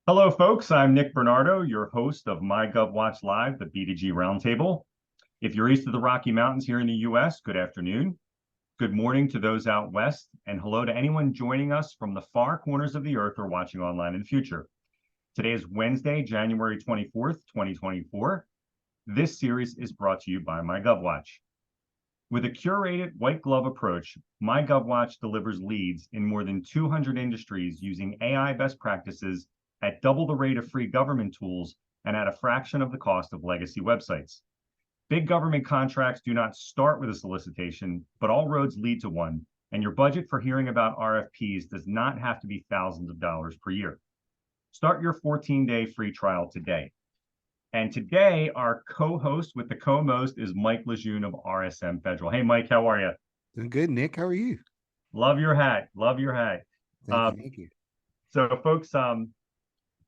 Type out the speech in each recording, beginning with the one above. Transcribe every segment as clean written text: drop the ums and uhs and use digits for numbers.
Hello, folks. I'm Nick Bernardo, your host of MyGovWatch Live, the B2G Roundtable. If you're east of the Rocky Mountains here in the US, good afternoon. Good morning to those out west, and hello to anyone joining us from the far corners of the earth or watching online in the future. Today is Wednesday, January 24th, 2024. This series is brought to you by MyGovWatch. With a curated white glove approach, MyGovWatch delivers leads in more than 200 industries using AI best practices at double the rate of free government tools and at a fraction of the cost of legacy websites. Big government contracts do not start with a solicitation, but all roads lead to one, and your budget for hearing about RFPs does not have to be thousands of dollars per year. Start your 14-day free trial today. And today, our co-host with the co-most is Mike Lejeune of RSM Federal. Hey, Mike, how are you? Doing good, Nick. How are you? Love your hat. Love your hat. Thank you. Thank you. So, folks,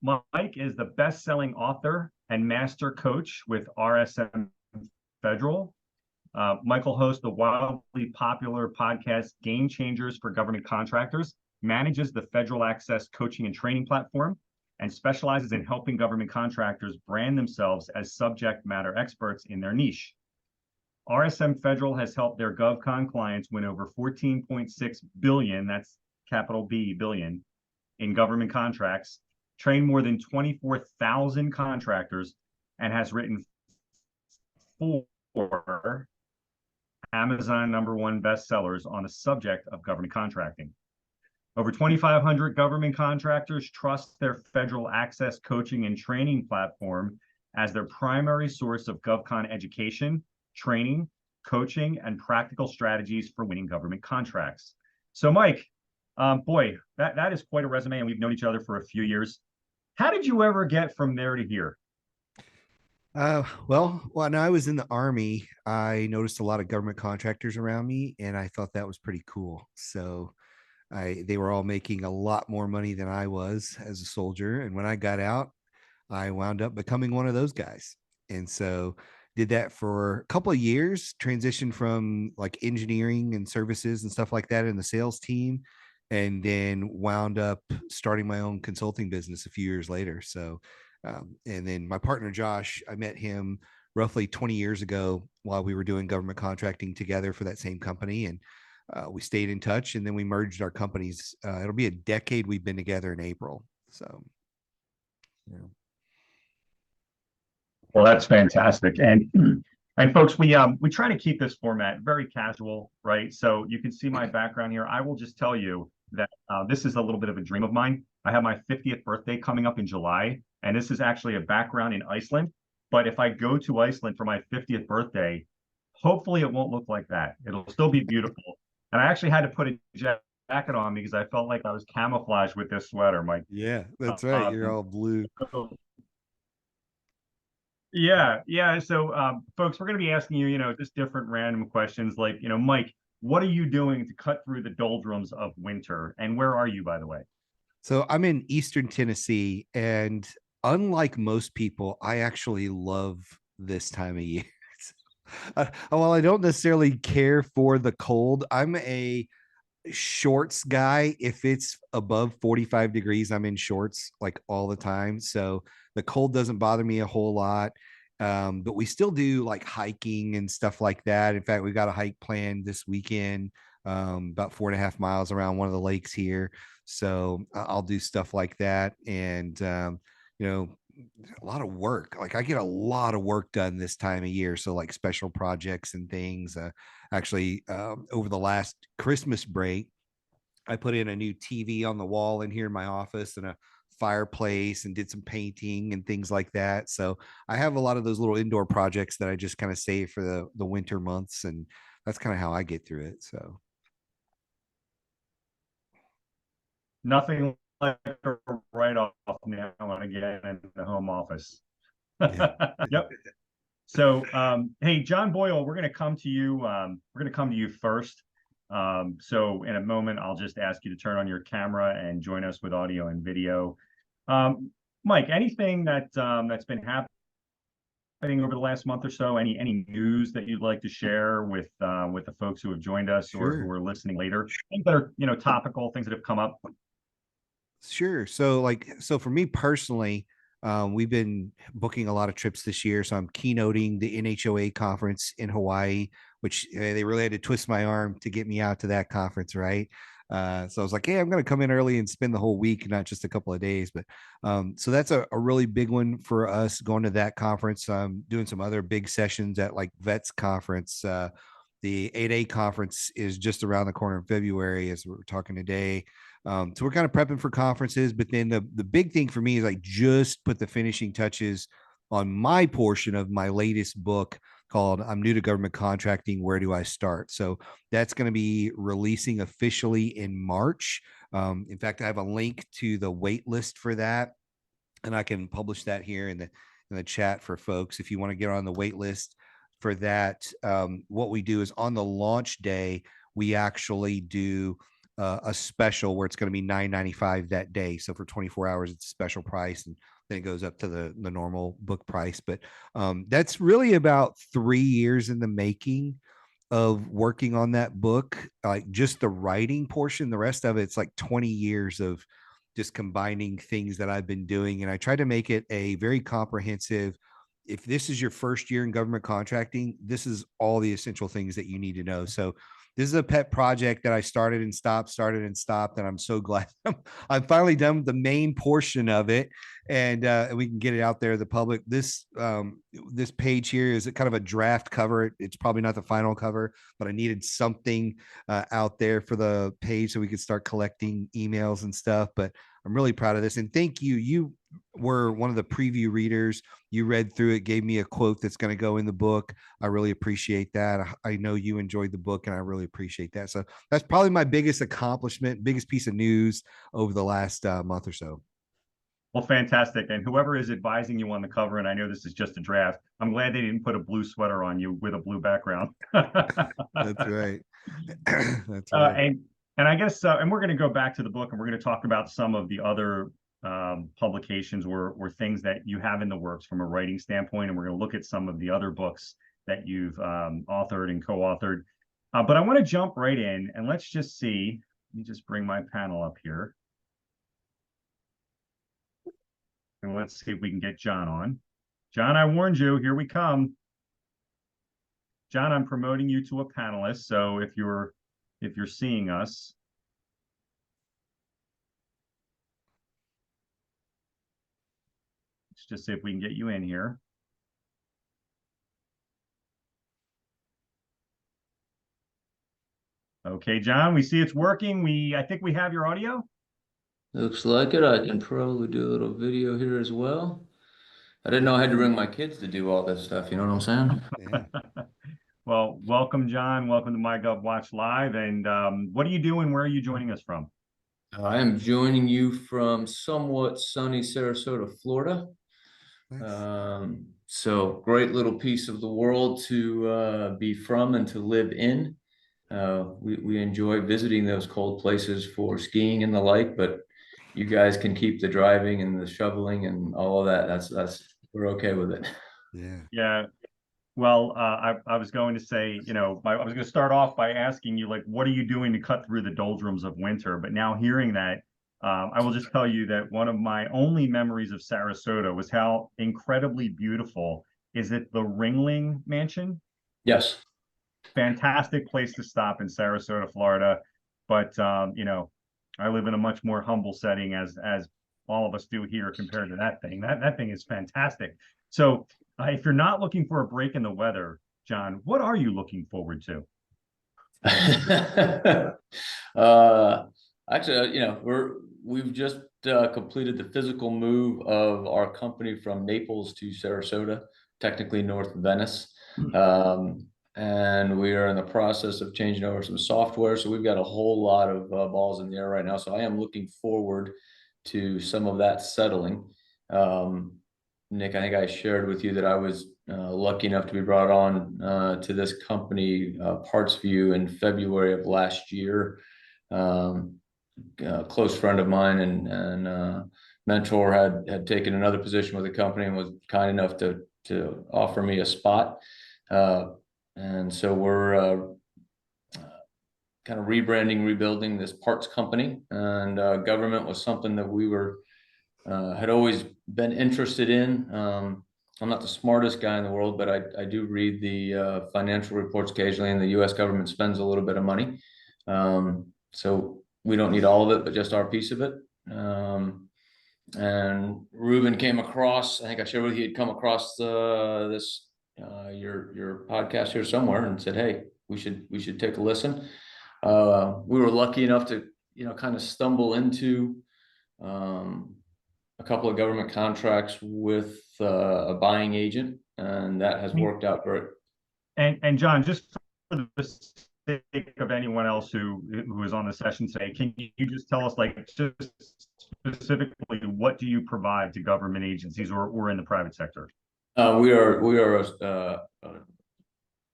Mike is the best-selling author and master coach with RSM Federal. Michael hosts the wildly popular podcast Game Changers for Government Contractors, manages the Federal Access coaching and training platform, and specializes in helping government contractors brand themselves as subject matter experts in their niche. RSM Federal has helped their GovCon clients win over 14.6 billion, that's capital B billion, in government contracts, trained more than 24,000 contractors, and has written 4 Amazon #1 bestsellers on the subject of government contracting. Over 2,500 government contractors trust their Federal Access coaching and training platform as their primary source of GovCon education, training, coaching, and practical strategies for winning government contracts. So, Mike, boy, that is quite a resume, and we've known each other for a few years. How did you ever get from there to here? Well, when I was in the Army, I noticed a lot of government contractors around me, and I thought that was pretty cool. So they were all making a lot more money than I was as a soldier. And when I got out, I wound up becoming one of those guys. And so did that for a couple of years, transitioned from like engineering and services and stuff like that in the sales team, and then wound up starting my own consulting business a few years later. So, and then my partner, Josh, I met him roughly 20 years ago while we were doing government contracting together for that same company. And we stayed in touch, and then we merged our companies. It'll be a decade we've been together in April. So, yeah. Well, that's fantastic. And folks, we try to keep this format very casual, right? So you can see my background here. I will just tell you that this is a little bit of a dream of mine. I have my 50th birthday coming up in July, and this is actually a background in Iceland. But if I go to Iceland for my 50th birthday, hopefully it won't look like that. It'll still be beautiful. And I actually had to put a jacket on because I felt like I was camouflaged with this sweater, Mike. Yeah, that's right. You're Um, all blue. yeah. So, folks, we're going to be asking you, just different random questions like, Mike, what are you doing to cut through the doldrums of winter? And where are you, by the way? So I'm in Eastern Tennessee, and unlike most people, I actually love this time of year. While I don't necessarily care for the cold, I'm a shorts guy. If it's above 45 degrees, I'm in shorts like all the time. So the cold doesn't bother me a whole lot. But we still do like hiking and stuff like that. In fact, we've got a hike planned this weekend, about 4.5 miles around one of the lakes here. So I'll do stuff like that. And, you know, a lot of work. Like I get a lot of work done this time of year. So like special projects and things. Actually, over the last Christmas break, I put in a new TV on the wall in here in my office and a fireplace and did some painting and things like that. So I have a lot of those little indoor projects that I just kind of save for the winter months. And that's kind of how I get through it. So Nothing like a write-off now and again in the home office. yeah. Yep. So, hey, John Boyle, we're going to come to you. We're going to come to you first. So in a moment, I'll just ask you to turn on your camera and join us with audio and video. Mike, anything that's been happening over the last month or so? Any news that you'd like to share with the folks who have joined us or who Sure. are listening later? Things that are topical, things that have come up. Sure. So for me personally, we've been booking a lot of trips this year. So I'm keynoting the NHOA conference in Hawaii, which they really had to twist my arm to get me out to that conference, right? So I was like, hey, I'm going to come in early and spend the whole week, not just a couple of days. But so that's a really big one for us going to that conference. Doing some other big sessions at like Vets Conference. The 8A conference is just around the corner in February, as we're talking today. So we're kind of prepping for conferences, but then the big thing for me is like just put the finishing touches on my portion of my latest book called I'm New to Government Contracting. Where do I start? So that's going to be releasing officially in March. In fact, I have a link to the wait list for that, and I can publish that here in the chat for folks if you want to get on the wait list for that. What we do is on the launch day, we actually do a special where it's going to be $9.95 that day. So for 24 hours, it's a special price, and then it goes up to the normal book price. But that's really about 3 years in the making of working on that book, like just the writing portion. The rest of it's like 20 years of just combining things that I've been doing. And I try to make it a very comprehensive. If this is your first year in government contracting, this is all the essential things that you need to know. So this is a pet project that I started and stopped, and I'm so glad I'm finally done with the main portion of it, and we can get it out there to the public. This page here is kind of a draft cover. It's probably not the final cover, but I needed something out there for the page so we could start collecting emails and stuff. But I'm really proud of this, and thank you. You were one of the preview readers. You read through it, gave me a quote that's going to go in the book. I really appreciate that. I know you enjoyed the book, and I really appreciate that. So that's probably my biggest accomplishment, biggest piece of news over the last month or so. Well, fantastic. And whoever is advising you on the cover, and I know this is just a draft, I'm glad they didn't put a blue sweater on you with a blue background. That's right. That's right. And I guess and we're going to go back to the book, and we're going to talk about some of the other publications or things that you have in the works from a writing standpoint, and we're going to look at some of the other books that you've authored and co-authored. But I want to jump right in, and let's just see. Let me just bring my panel up here. And let's see if we can get John on. John, I warned you, here we come. John, I'm promoting you to a panelist. So if you're seeing us, let's just see if we can get you in here. Okay, John, we see it's working. I think we have your audio. Looks like it. I can probably do a little video here as well. I didn't know I had to bring my kids to do all this stuff. You know what I'm saying? Yeah. Well, welcome, John. Welcome to MyGovWatch Live. And what are you doing? Where are you joining us from? I am joining you from somewhat sunny Sarasota, Florida. Nice. So great little piece of the world to be from and to live in. We enjoy visiting those cold places for skiing and the like, but you guys can keep the driving and the shoveling and all of that. That's we're okay with it. Yeah. Yeah. Well, I was going to say, I was going to start off by asking you, like, what are you doing to cut through the doldrums of winter? But now hearing that, I will just tell you that one of my only memories of Sarasota was how incredibly beautiful. Is it the Ringling Mansion? Yes. Fantastic place to stop in Sarasota, Florida. But I live in a much more humble setting as all of us do here compared to that thing. That thing is fantastic. So if you're not looking for a break in the weather, John, what are you looking forward to? Actually, we've just completed the physical move of our company from Naples to Sarasota, technically North Venice. And we are in the process of changing over some software. So we've got a whole lot of balls in the air right now. So I am looking forward to some of that settling. Nick, I think I shared with you that I was lucky enough to be brought on to this company, PartsView, in February of last year. A close friend of mine and mentor had taken another position with the company and was kind enough to offer me a spot. And so we're kind of rebranding, rebuilding this parts company, and government was something that we were had always been interested in. I'm not the smartest guy in the world, but I do read the financial reports occasionally, and the U.S. government spends a little bit of money. So we don't need all of it, but just our piece of it. And Ruben came across, I think I shared with you, he'd come across this your podcast here somewhere and said, hey, we should take a listen. We were lucky enough to, kind of stumble into a couple of government contracts with a buying agent, and that has worked out great. And John, just for the sake of anyone else who is on the session today, can you just tell us, like, just specifically, what do you provide to government agencies or in the private sector? We are a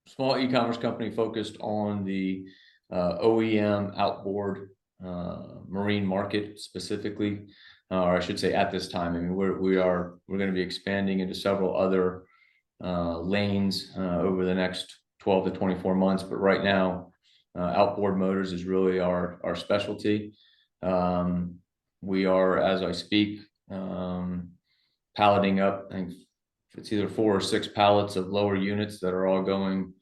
small e-commerce company focused on the OEM outboard marine market specifically, or I should say at this time. I mean, we're going to be expanding into several other lanes over the next 12 to 24 months. But right now, outboard motors is really our specialty. We are, as I speak, palleting up, I think it's either 4 or 6 pallets of lower units that are all going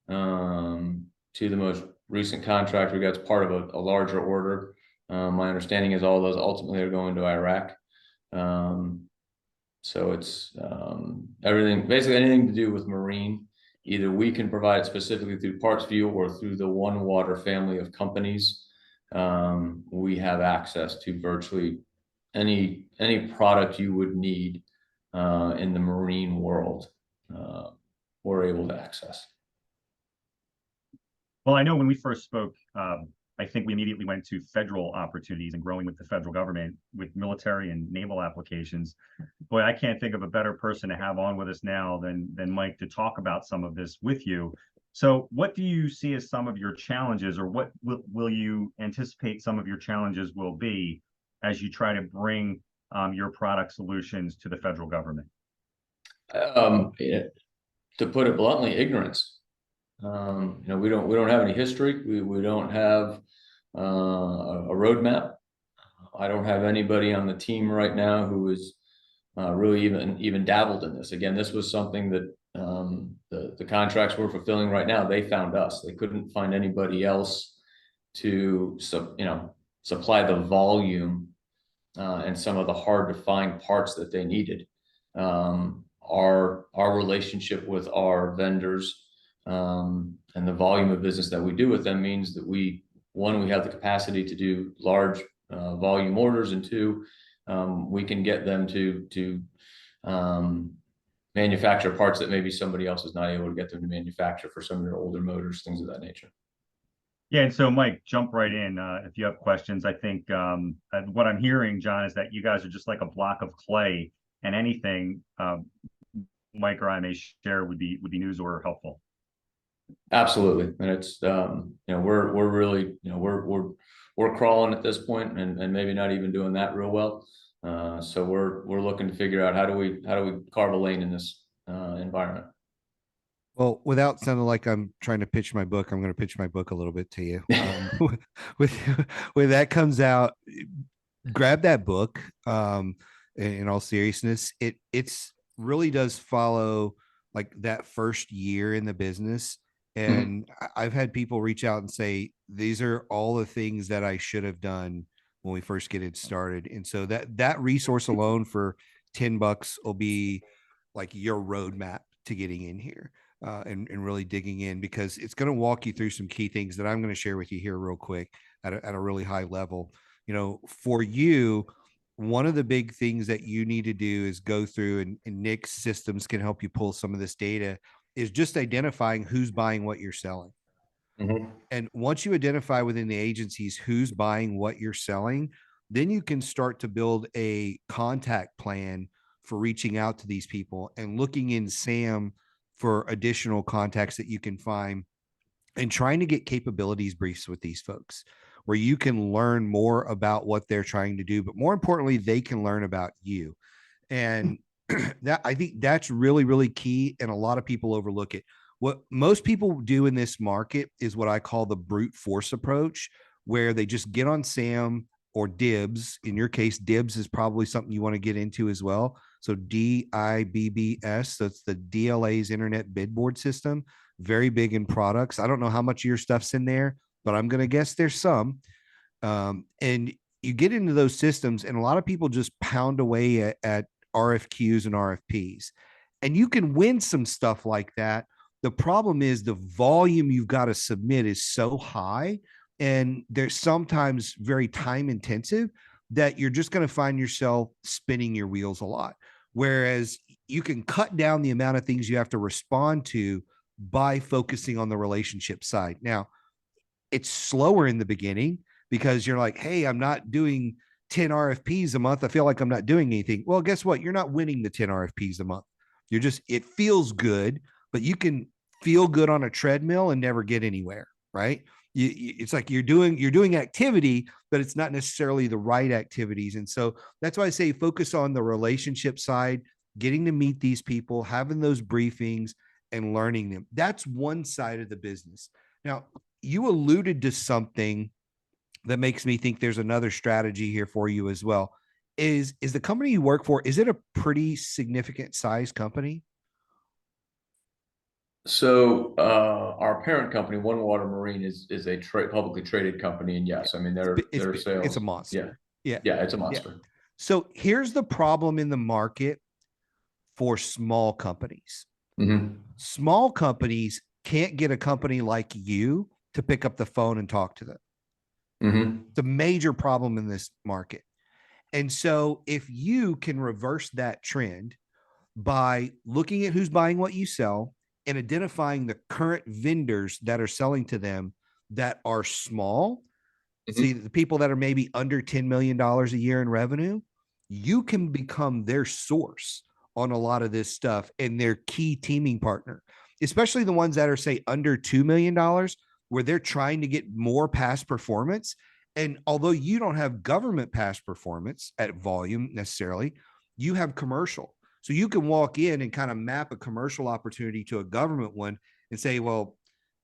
to the most recent contract we got as part of a larger order. My understanding is all those ultimately are going to Iraq. So it's everything, basically anything to do with marine. Either we can provide it specifically through PartsView or through the One Water family of companies. We have access to virtually any product you would need in the marine world. We're able to access. Well, I know when we first spoke, I think we immediately went to federal opportunities and growing with the federal government with military and naval applications. Boy, I can't think of a better person to have on with us now than Mike to talk about some of this with you. So what do you see as some of your challenges, or what will you anticipate some of your challenges will be as you try to bring your product solutions to the federal government? To put it bluntly, ignorance. We don't have any history. We don't have a roadmap. I don't have anybody on the team right now who is really even dabbled in this. Again, this was something that the contracts we're fulfilling right now, they found us. They couldn't find anybody else to supply the volume and some of the hard to find parts that they needed. Our relationship with our vendors and the volume of business that we do with them means that we have the capacity to do large volume orders, and 2, we can get them to manufacture parts that maybe somebody else is not able to get them to manufacture for some of their older motors, things of that nature. Yeah, and so Mike, jump right in if you have questions. I think what I'm hearing, John, is that you guys are just like a block of clay, and anything Mike or I may share would be news or helpful. Absolutely, and it's we're really we're crawling at this point, and maybe not even doing that real well. So we're looking to figure out how do we carve a lane in this environment. Well, without sounding like I'm trying to pitch my book, I'm going to pitch my book a little bit to you. When that comes out, grab that book. In all seriousness, it's really does follow like that first year in the business. And I've had people reach out and say, these are all the things that I should have done when we first get it started. And so that resource alone for $10 will be like your roadmap to getting in here and really digging in, because it's going to walk you through some key things that I'm going to share with you here real quick at a really high level. For you, one of the big things that you need to do is go through, and Nick's systems can help you pull some of this data, is just identifying who's buying what you're selling. And once you identify within the agencies who's buying what you're selling, then you can start to build a contact plan for reaching out to these people and looking in SAM for additional contacts that you can find, and trying to get capabilities briefs with these folks where you can learn more about what they're trying to do, but more importantly, they can learn about you. And that, I think that's really, really key. And a lot of people overlook it. What most people do in this market is what I call the brute force approach, where they just get on SAM or DIBS. In your case, DIBS is probably something you want to get into as well. So DIBBS, that's the DLA's Internet Bid Board System, very big in products. I don't know how much of your stuff's in there, but I'm going to guess there's some. And you get into those systems, and a lot of people just pound away at RFQs and RFPs. And you can win some stuff like that. The problem is the volume you've got to submit is so high, and they're sometimes very time intensive that you're just going to find yourself spinning your wheels a lot. Whereas you can cut down the amount of things you have to respond to by focusing on the relationship side. Now, it's slower in the beginning because you're like, hey, I'm not doing 10 RFPs a month. I feel like I'm not doing anything. Well, guess what? You're not winning the 10 RFPs a month. You're just, it feels good, but you can feel good on a treadmill and never get anywhere, right? It's like you're doing activity, but it's not necessarily the right activities. And so that's why I say focus on the relationship side, getting to meet these people, having those briefings and learning them. That's one side of the business. Now, you alluded to something that makes me think there's another strategy here for you as well. Is the company you work for, is it a pretty significant size company? So our parent company, One Water Marine, is a publicly traded company, and yes, I mean their sales. It's a monster. Yeah, it's a monster. Yeah. So here's the problem in the market for small companies. Mm-hmm. Small companies can't get a company like you to pick up the phone and talk to them. Mm-hmm. It's a major problem in this market. And so if you can reverse that trend by looking at who's buying what you sell and identifying the current vendors that are selling to them that are small, see the people that are maybe under $10 million a year in revenue, you can become their source on a lot of this stuff and their key teaming partner, especially the ones that are, say, under $2 million, where they're trying to get more past performance. And although you don't have government past performance at volume necessarily, you have commercial. So you can walk in and kind of map a commercial opportunity to a government one and say, well,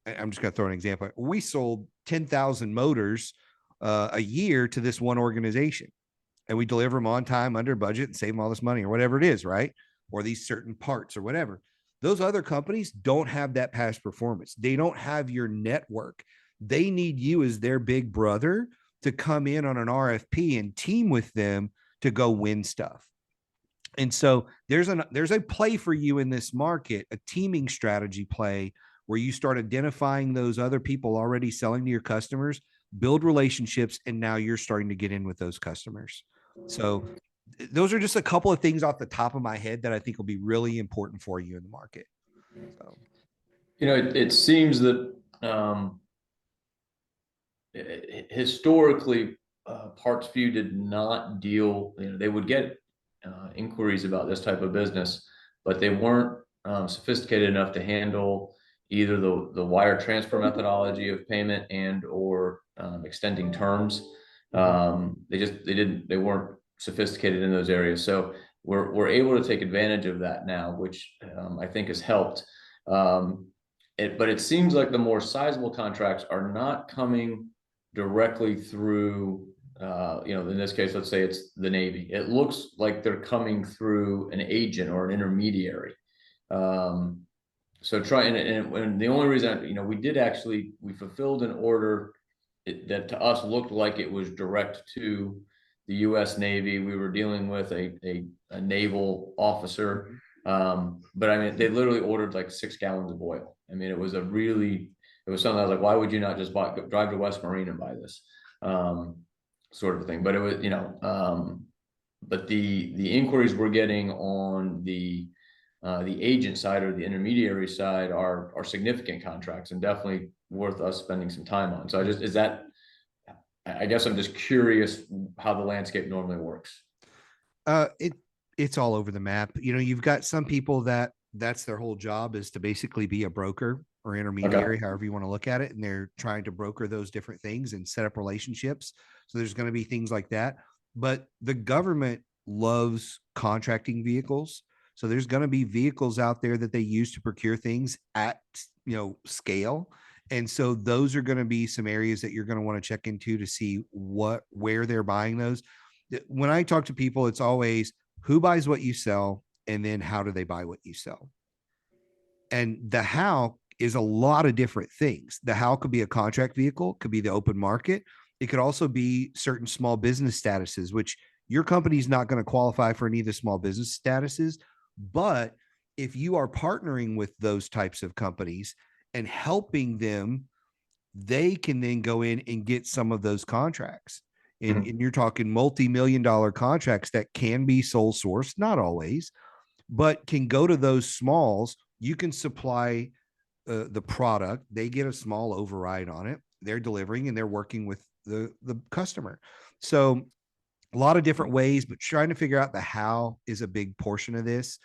I'm just going to throw an example. We sold 10,000 motors a year to this one organization, and we deliver them on time, under budget, and save them all this money or whatever it is, right? Or these certain parts or whatever. Those other companies don't have that past performance. They don't have your network. They need you as their big brother to come in on an RFP and team with them to go win stuff. And so there's a play for you in this market, a teaming strategy play where you start identifying those other people already selling to your customers, build relationships, and now you're starting to get in with those customers. So those are just a couple of things off the top of my head that I think will be really important for you in the market. So, it seems that historically, PartsView did not deal. They would get inquiries about this type of business, but they weren't sophisticated enough to handle either the wire transfer methodology of payment and or extending terms. They weren't sophisticated in those areas. So we're able to take advantage of that now, which I think has helped. But it seems like the more sizable contracts are not coming directly through, in this case, let's say it's the Navy. It looks like they're coming through an agent or an intermediary. So and the only reason, we fulfilled an order that to us looked like it was direct to the U.S. Navy. We were dealing with a naval officer. But I mean, they literally ordered like 6 gallons of oil. I mean, it was something I was like, why would you not just drive to West Marine and buy this, sort of thing. But it was, but the inquiries we're getting on the agent side or the intermediary side are significant contracts and definitely worth us spending some time on. So I guess I'm just curious how the landscape normally works. It's all over the map. You've got some people that's their whole job is to basically be a broker or intermediary, however you want to look at it. And they're trying to broker those different things and set up relationships. So there's going to be things like that. But the government loves contracting vehicles. So there's going to be vehicles out there that they use to procure things at, scale. And so those are going to be some areas that you're going to want to check into to see where they're buying those. When I talk to people, it's always who buys what you sell, and then how do they buy what you sell. And the how is a lot of different things. The how could be a contract vehicle, could be the open market. It could also be certain small business statuses, which your company's not going to qualify for any of the small business statuses. But if you are partnering with those types of companies and helping them, they can then go in and get some of those contracts. And you're talking multi-million-dollar contracts that can be sole source, not always, but can go to those smalls. You can supply the product. They get a small override on it. They're delivering and they're working with the customer. So a lot of different ways, but trying to figure out the how is a big portion of this.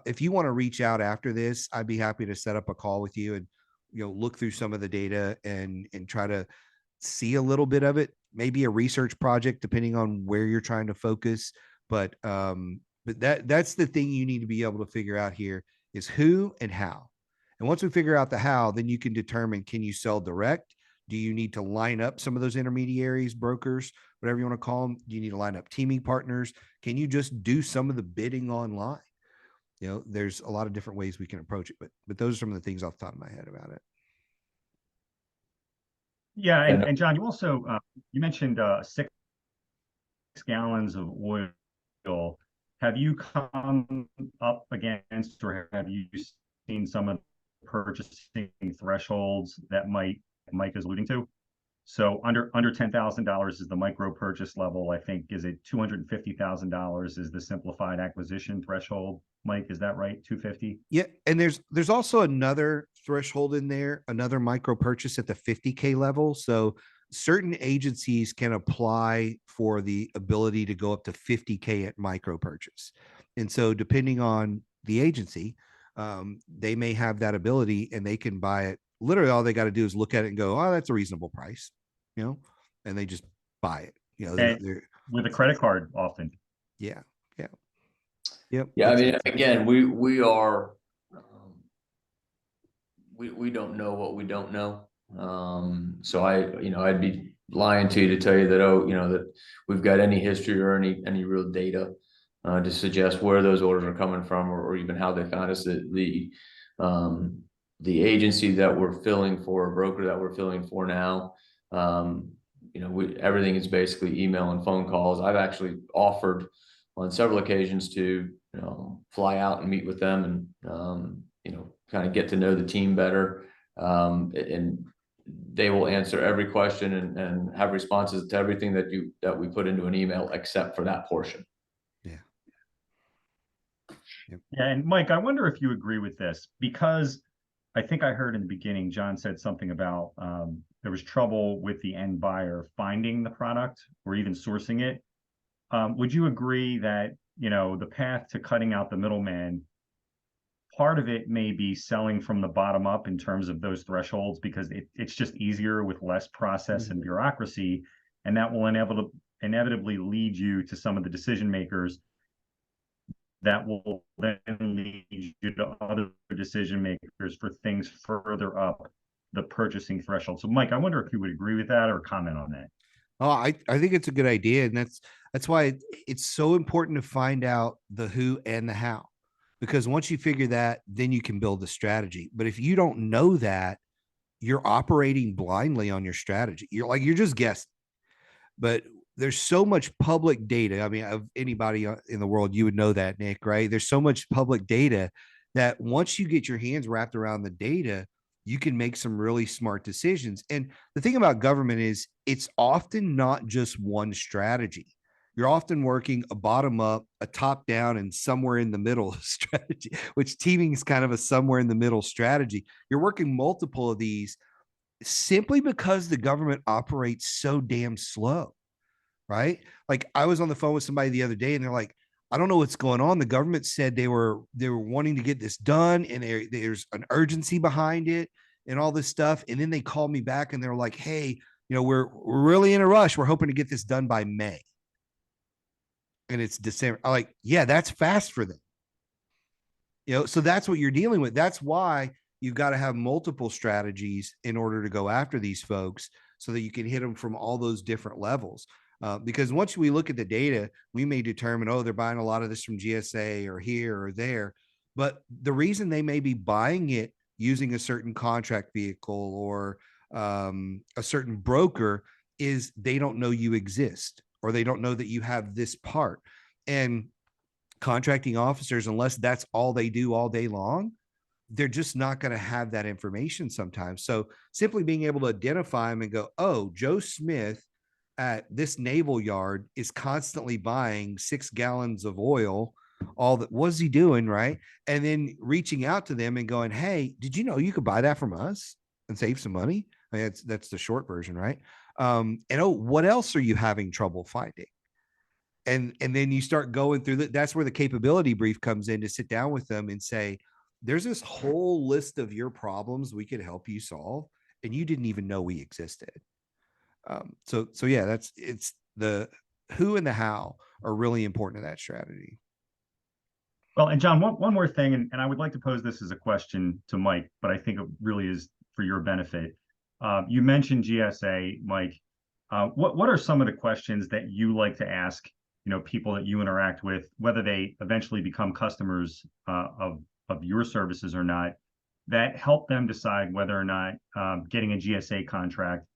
If you want to reach out after this, I'd be happy to set up a call with you and look through some of the data and try to see a little bit of it. Maybe a research project, depending on where you're trying to focus. But that's the thing you need to be able to figure out here is who and how. And once we figure out the how, then you can determine, can you sell direct? Do you need to line up some of those intermediaries, brokers, whatever you want to call them? Do you need to line up teaming partners? Can you just do some of the bidding online? There's a lot of different ways we can approach it, but those are some of the things off the top of my head about it. Yeah, and John, you also you mentioned 6 gallons of oil. Have you come up against, or have you seen some of the purchasing thresholds that Mike is alluding to? So under $10,000 is the micro purchase level. I think, is it $250,000 is the simplified acquisition threshold? Mike, is that right? 250? Yeah, and there's also another threshold in there, another micro purchase at the 50K level. So certain agencies can apply for the ability to go up to 50K at micro purchase. And so depending on the agency, they may have that ability and they can buy it. Literally all they got to do is look at it and go, oh, that's a reasonable price, and they just buy it, they're with a credit card often. Yeah. Yep. Yeah. I mean, again, we are, we don't know what we don't know. So I'd be lying to you to tell you that, that we've got any history or any real data to suggest where those orders are coming from, or even how they found us. The agency that we're filling for, a broker that we're filling for now, everything is basically email and phone calls. I've actually offered on several occasions to fly out and meet with them and kind of get to know the team better, and they will answer every question and have responses to everything that we put into an email except for that portion. Yeah. Yep. Yeah, and Mike, I wonder if you agree with this, because I think I heard in the beginning John said something about there was trouble with the end buyer finding the product or even sourcing it. Would you agree that the path to cutting out the middleman, part of it may be selling from the bottom up in terms of those thresholds, because it's just easier with less process and bureaucracy, and that will inevitably lead you to some of the decision makers that will then lead you to other decision makers for things further up the purchasing threshold. So Mike, I wonder if you would agree with that or comment on that. Oh, I think it's a good idea. And that's why it's so important to find out the who and the how, because once you figure that, then you can build a strategy. But if you don't know that, you're operating blindly on your strategy. You're just guessing. But there's so much public data. I mean, of anybody in the world, you would know that, Nick, right? There's so much public data that once you get your hands wrapped around the data, you can make some really smart decisions. And the thing about government is it's often not just one strategy. You're often working a bottom up, a top down, and somewhere in the middle strategy, which teaming is kind of a somewhere in the middle strategy. You're working multiple of these simply because the government operates so damn slow, right? Like I was on the phone with somebody the other day and they're like, I don't know what's going on. The government said they were wanting to get this done and there's an urgency behind it and all this stuff. And then they called me back and they're like, hey, we're really in a rush. We're hoping to get this done by May. And it's December. I'm like, yeah, that's fast for them. So that's what you're dealing with. That's why you've got to have multiple strategies in order to go after these folks so that you can hit them from all those different levels. Because once we look at the data, we may determine, oh, they're buying a lot of this from GSA or here or there. But the reason they may be buying it using a certain contract vehicle or a certain broker is they don't know you exist, or they don't know that you have this part. And contracting officers, unless that's all they do all day long, they're just not going to have that information sometimes. So simply being able to identify them and go, oh, Joe Smith at this naval yard is constantly buying 6 gallons of oil. All that, what's he doing? Right. And then reaching out to them and going, hey, did you know you could buy that from us and save some money? I mean, that's the short version. Right. And oh, what else are you having trouble finding? And then you start going through that. That's where the capability brief comes in, to sit down with them and say, there's this whole list of your problems we could help you solve, and you didn't even know we existed. So yeah, it's the who and the how are really important to that strategy. Well, and John, one more thing, and I would like to pose this as a question to Mike, but I think it really is for your benefit. You mentioned GSA, Mike. What are some of the questions that you like to ask, people that you interact with, whether they eventually become customers of your services or not, that help them decide whether or not getting a GSA contract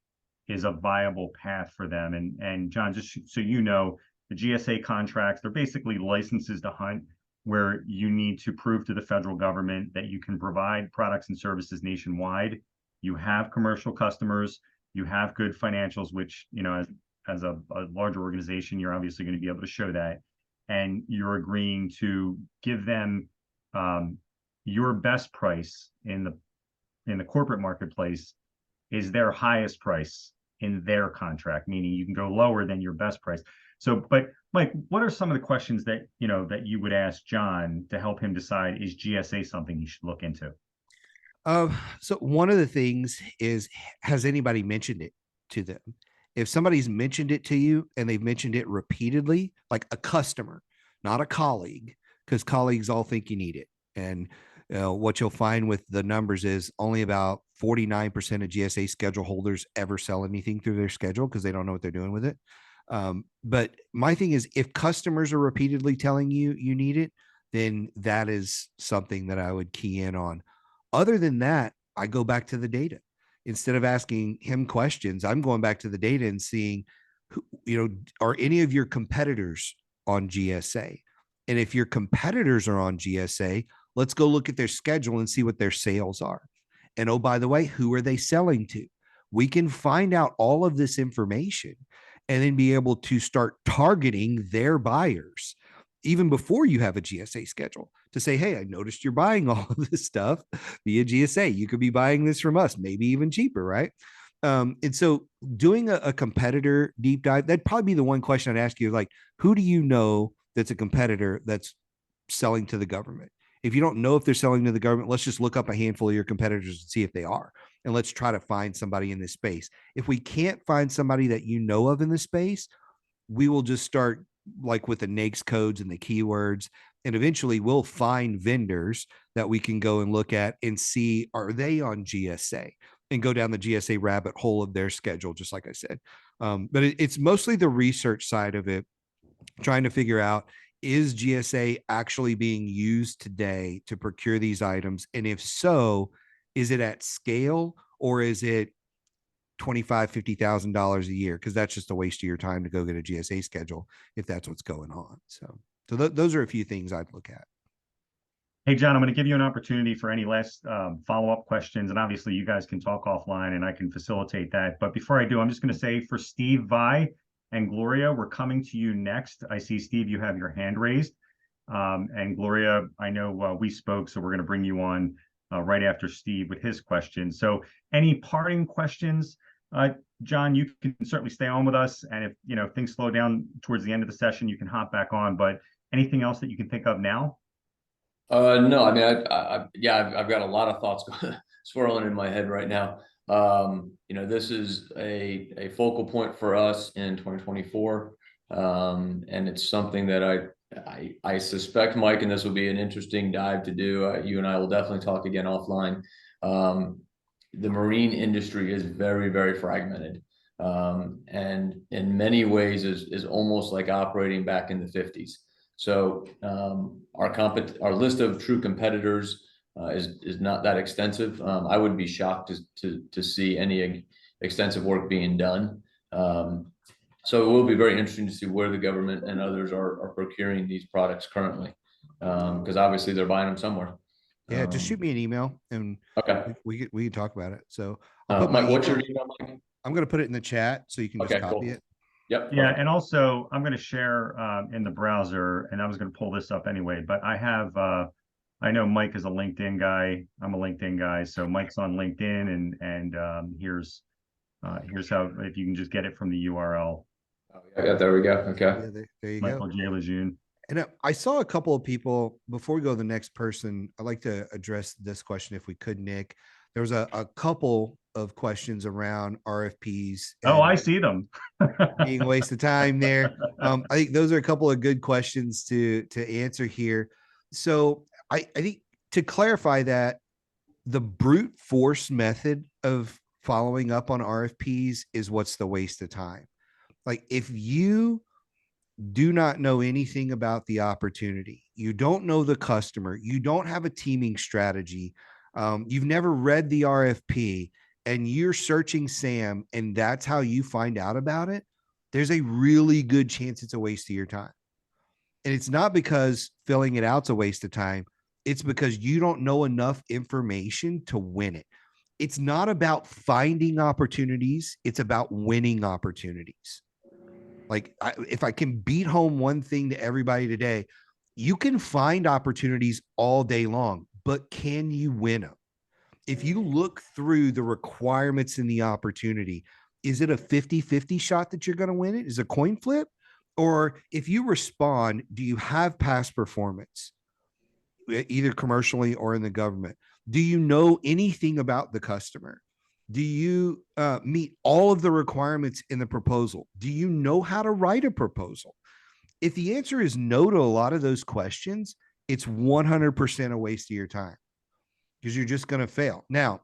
is a viable path for them? And John, just so you know, the GSA contracts, they're basically licenses to hunt, where you need to prove to the federal government that you can provide products and services nationwide. You have commercial customers, you have good financials, which, as a larger organization, you're obviously going to be able to show that. And you're agreeing to give them your best price in the corporate marketplace is their highest price in their contract, meaning you can go lower than your best price. So, but Mike, what are some of the questions that you would ask John to help him decide, is GSA something he should look into? So one of the things is, has anybody mentioned it to them? If somebody's mentioned it to you and they've mentioned it repeatedly, like a customer, not a colleague, because colleagues all think you need it. And what you'll find with the numbers is only about 49% of GSA schedule holders ever sell anything through their schedule because they don't know what they're doing with it. But my thing is, if customers are repeatedly telling you you need it, then that is something that I would key in on. Other than that, I go back to the data. Instead of asking him questions, I'm going back to the data and seeing, are any of your competitors on GSA? And if your competitors are on GSA, let's go look at their schedule and see what their sales are. And oh, by the way, who are they selling to? We can find out all of this information and then be able to start targeting their buyers even before you have a GSA schedule, to say, hey, I noticed you're buying all of this stuff via GSA. You could be buying this from us, maybe even cheaper, right? And so doing a competitor deep dive, that'd probably be the one question I'd ask you, like, who do you know that's a competitor that's selling to the government? If you don't know if they're selling to the government, let's just look up a handful of your competitors and see if they are. And let's try to find somebody in this space. If we can't find somebody that you know of in this space, we will just start like with the NAICS codes and the keywords. And eventually we'll find vendors that we can go and look at and see, are they on GSA, and go down the GSA rabbit hole of their schedule, just like I said. But it's mostly the research side of it, trying to figure out, is GSA actually being used today to procure these items? And if so, is it at scale, or is it $25,000, $50,000 a year? Because that's just a waste of your time to go get a GSA schedule if that's what's going on. So those are a few things I'd look at. Hey, John, I'm going to give you an opportunity for any last follow-up questions. And obviously, you guys can talk offline and I can facilitate that. But before I do, I'm just going to say, for Steve, Vi, and Gloria, we're coming to you next. I see, Steve, you have your hand raised. And Gloria, I know we spoke, so we're going to bring you on right after Steve with his question. So any parting questions? John, you can certainly stay on with us. And if things slow down towards the end of the session, you can hop back on. But anything else that you can think of now? No, I mean, I've got a lot of thoughts swirling in my head right now. This is a focal point for us in 2024. And it's something that I suspect, Mike, and this will be an interesting dive to do. You and I will definitely talk again offline. The marine industry is very, very fragmented, and in many ways is almost like operating back in the 50s. So our list of true competitors is not that extensive. I would be shocked to see any extensive work being done. So it will be very interesting to see where the government and others are procuring these products currently, because obviously they're buying them somewhere. Yeah, just shoot me an email and Okay. we can talk about it. So I'll put Mike, what's email. your email, Mike? I'm going to put it in the chat so you can just Okay, copy cool. it. Yep. Yeah, Perfect. and also I'm going to share in the browser, and I was going to pull this up anyway, but I have I know Mike is a LinkedIn guy. I'm a LinkedIn guy, so Mike's on LinkedIn, and here's how, if you can just get it from the URL. Oh, yeah, there we go. Okay. Yeah, there you Michael go. J. Lejeune. And I saw a couple of people before we go to the next person. I'd like to address this question if we could, Nick. There was a couple of questions around RFPs Oh, I and see them. being a waste of time there. I think those are a couple of good questions to answer here. So I think to clarify that, the brute force method of following up on RFPs is what's the waste of time. Like if you do not know anything about the opportunity, you don't know the customer, you don't have a teaming strategy, you've never read the RFP, and you're searching Sam, and that's how you find out about it, there's a really good chance it's a waste of your time. And it's not because filling it out's a waste of time. It's because you don't know enough information to win it. It's not about finding opportunities. It's about winning opportunities. Like if I can beat home one thing to everybody today, you can find opportunities all day long, but can you win them? If you look through the requirements in the opportunity, is it a 50-50 shot that you're going to win it? Is it a coin flip? Or if you respond, do you have past performance, either commercially or in the government? Do you know anything about the customer? Do you meet all of the requirements in the proposal? Do you know how to write a proposal? If the answer is no to a lot of those questions, it's 100% a waste of your time because you're just going to fail. Now,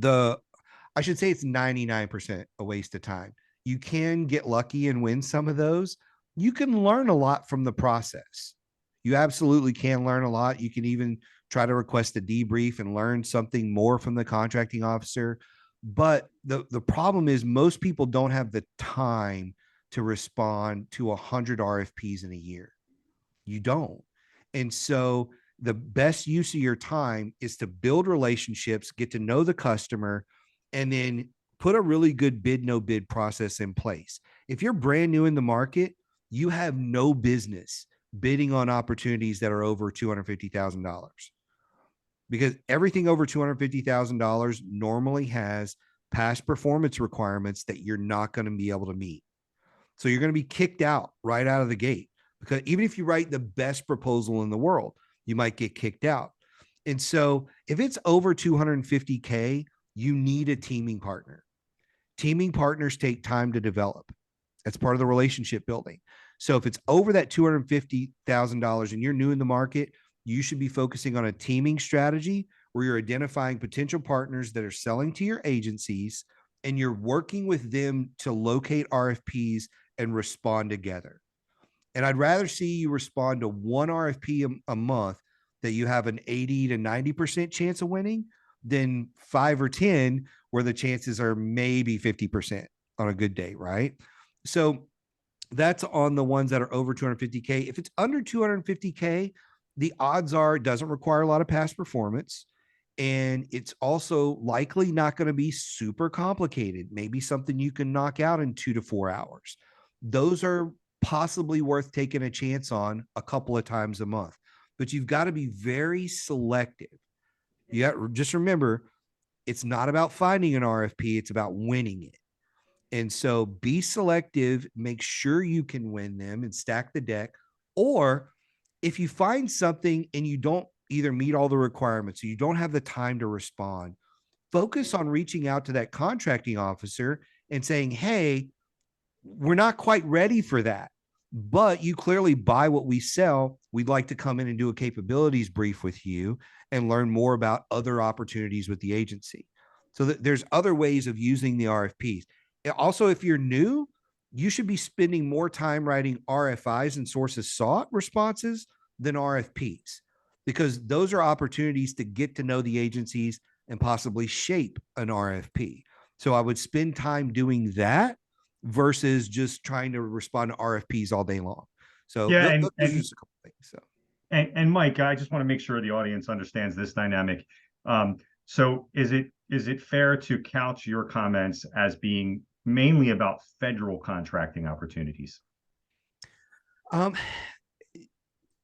I should say it's 99% a waste of time. You can get lucky and win some of those. You can learn a lot from the process. You absolutely can learn a lot. You can even try to request a debrief and learn something more from the contracting officer. But the problem is most people don't have the time to respond to 100 RFPs in a year. You don't. And so the best use of your time is to build relationships, get to know the customer, and then put a really good bid, no bid process in place. If you're brand new in the market, you have no business bidding on opportunities that are over $250,000 because everything over $250,000 normally has past performance requirements that you're not going to be able to meet. So you're going to be kicked out right out of the gate because even if you write the best proposal in the world, you might get kicked out. And so if it's over 250K, you need a teaming partner. Teaming partners take time to develop. That's part of the relationship building. So if it's over that $250,000 and you're new in the market, you should be focusing on a teaming strategy where you're identifying potential partners that are selling to your agencies and you're working with them to locate RFPs and respond together. And I'd rather see you respond to one RFP a month that you have an 80 to 90% chance of winning than 5 or 10 where the chances are maybe 50% on a good day, right? So that's on the ones that are over 250K. If it's under 250K, the odds are it doesn't require a lot of past performance. And it's also likely not going to be super complicated. Maybe something you can knock out in 2 to 4 hours. Those are possibly worth taking a chance on a couple of times a month. But you've got to be very selective. Just remember, it's not about finding an RFP, it's about winning it. And so be selective, make sure you can win them and stack the deck. Or if you find something and you don't either meet all the requirements, or you don't have the time to respond, focus on reaching out to that contracting officer and saying, hey, we're not quite ready for that. but you clearly buy what we sell. We'd like to come in and do a capabilities brief with you and learn more about other opportunities with the agency. So there's other ways of using the RFPs. Also, if you're new, you should be spending more time writing RFIs and sources sought responses than RFPs, because those are opportunities to get to know the agencies and possibly shape an RFP. So I would spend time doing that versus just trying to respond to RFPs all day long. So Yeah, those are just a couple things. So and Mike, I just want to make sure the audience understands this dynamic. So is it fair to couch your comments as being mainly about federal contracting opportunities? um,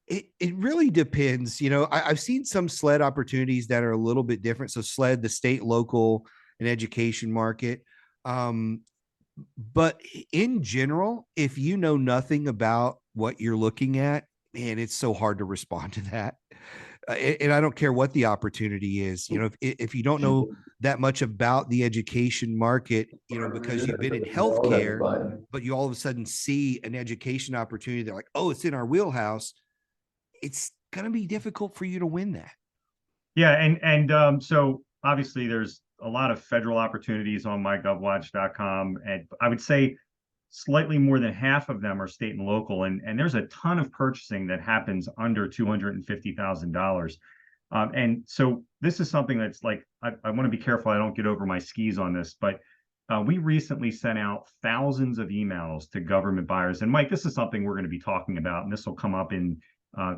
it really depends. I've seen some SLED opportunities that are a little bit different. So SLED, the state, local, and education market. But in general, if you know nothing about what you're looking at, man, it's so hard to respond to that. And I don't care what the opportunity is. If you don't know that much about the education market, because you've been in healthcare, but you all of a sudden see an education opportunity, they're like, oh, it's in our wheelhouse. It's going to be difficult for you to win that. Yeah, and so obviously there's a lot of federal opportunities on MyGovWatch.com, and I would say slightly more than half of them are state and local, and there's a ton of purchasing that happens under $250,000. And so this is something that's like, I want to be careful I don't get over my skis on this, but we recently sent out thousands of emails to government buyers. And Mike, this is something we're going to be talking about, and this will come up in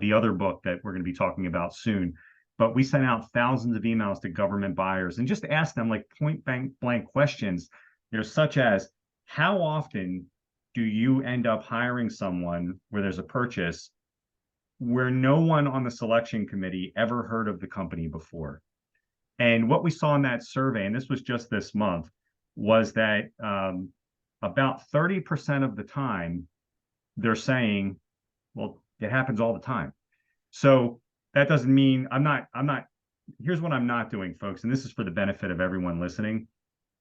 the other book that we're going to be talking about soon. But we sent out thousands of emails to government buyers and just asked them like point blank questions, such as, how often do you end up hiring someone where there's a purchase where no one on the selection committee ever heard of the company before? And what we saw in that survey, and this was just this month, was that about 30% of the time they're saying, well, it happens all the time. So that doesn't mean here's what I'm not doing, folks, and this is for the benefit of everyone listening.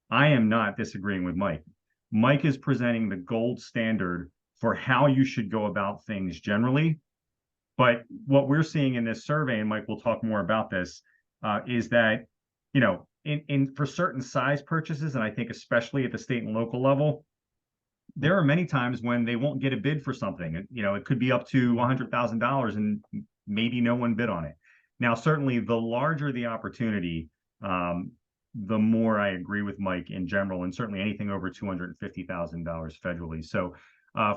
I am not disagreeing with Mike. Mike is presenting the gold standard for how you should go about things generally. But what we're seeing in this survey, and Mike will talk more about this, is that, in for certain size purchases, and I think especially at the state and local level, there are many times when they won't get a bid for something. It could be up to $100,000 and maybe no one bid on it. Now, certainly the larger the opportunity, the more I agree with Mike in general, and certainly anything over $250,000 federally. So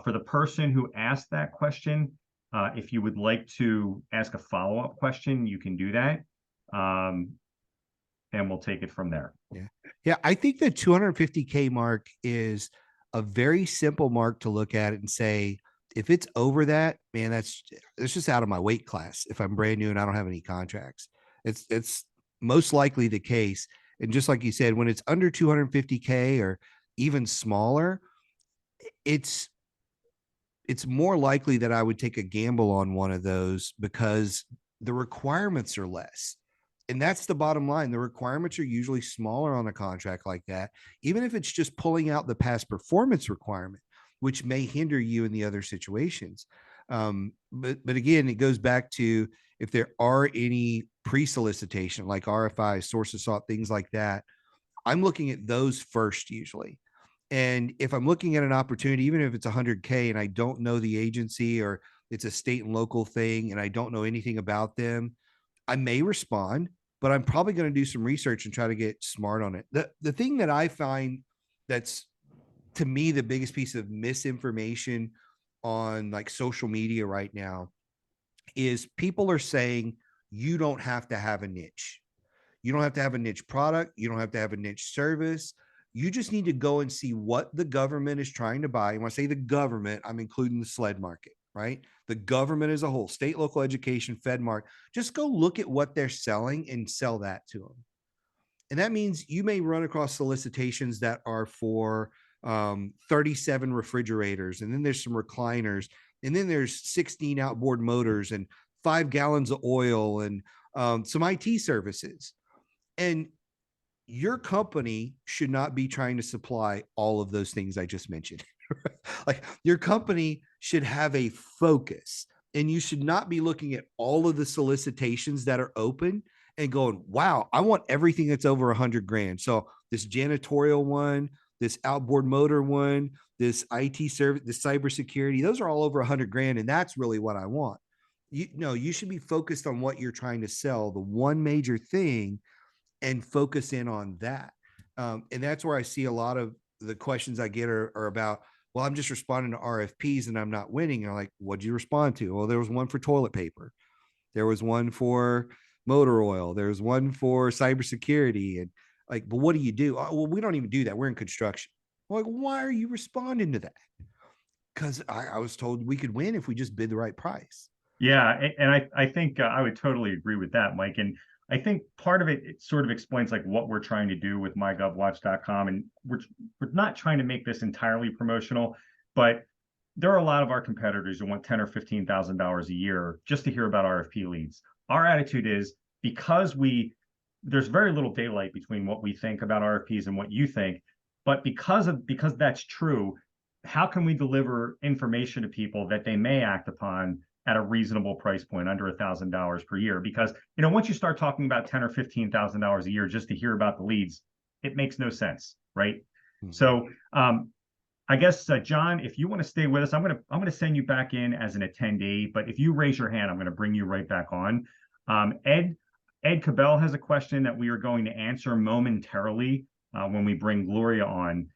for the person who asked that question, if you would like to ask a follow-up question, you can do that. And we'll take it from there. Yeah. I think the 250K mark is a very simple mark to look at it and say, if it's over that, man, that's just out of my weight class. If I'm brand new and I don't have any contracts, it's most likely the case. And just like you said, when it's under 250K or even smaller, it's more likely that I would take a gamble on one of those because the requirements are less. And that's the bottom line. The requirements are usually smaller on a contract like that, even if it's just pulling out the past performance requirement, which may hinder you in the other situations. But again, it goes back to if there are any pre-solicitation, like RFIs, sources sought, things like that, I'm looking at those first usually. And if I'm looking at an opportunity, even if it's 100K and I don't know the agency or it's a state and local thing and I don't know anything about them, I may respond, but I'm probably going to do some research and try to get smart on it. The thing that I find that's, to me, the biggest piece of misinformation on like social media right now is people are saying you don't have to have a niche. You don't have to have a niche product. You don't have to have a niche service. You just need to go and see what the government is trying to buy. And when I say the government, I'm including the SLED market, right? The government as a whole, state, local education, FedMark, just go look at what they're selling and sell that to them. And that means you may run across solicitations that are for 37 refrigerators, and then there's some recliners, and then there's 16 outboard motors and 5 gallons of oil and some IT services. And your company should not be trying to supply all of those things I just mentioned. Like your company should have a focus, and you should not be looking at all of the solicitations that are open and going, wow, I want everything that's over 100 grand. So this janitorial one, this outboard motor one, this IT service, this cybersecurity, those are all over 100 grand. And that's really what I want. You should be focused on what you're trying to sell, the one major thing, and focus in on that. And that's where I see a lot of the questions I get are about, well, I'm just responding to RFPs and I'm not winning. And I'm like, what'd you respond to? Well, there was one for toilet paper. There was one for motor oil. There's one for cybersecurity. And like, but what do you do? Oh, well, we don't even do that. We're in construction. I'm like, why are you responding to that? Because I was told we could win if we just bid the right price. Yeah, and I think I would totally agree with that, Mike. And I think part of it sort of explains like what we're trying to do with MyGovWatch.com. And we're not trying to make this entirely promotional, but there are a lot of our competitors who want $10,000 or $15,000 a year just to hear about RFP leads. Our attitude is, because there's very little daylight between what we think about RFPs and what you think, but because that's true, how can we deliver information to people that they may act upon at a reasonable price point, under $1,000 per year? Because, once you start talking about $10,000 or $15,000 a year just to hear about the leads, it makes no sense, right? Mm-hmm. So I guess, John, if you want to stay with us, I'm gonna send you back in as an attendee. But if you raise your hand, I'm going to bring you right back on. Ed Cabell has a question that we are going to answer momentarily when we bring Gloria on.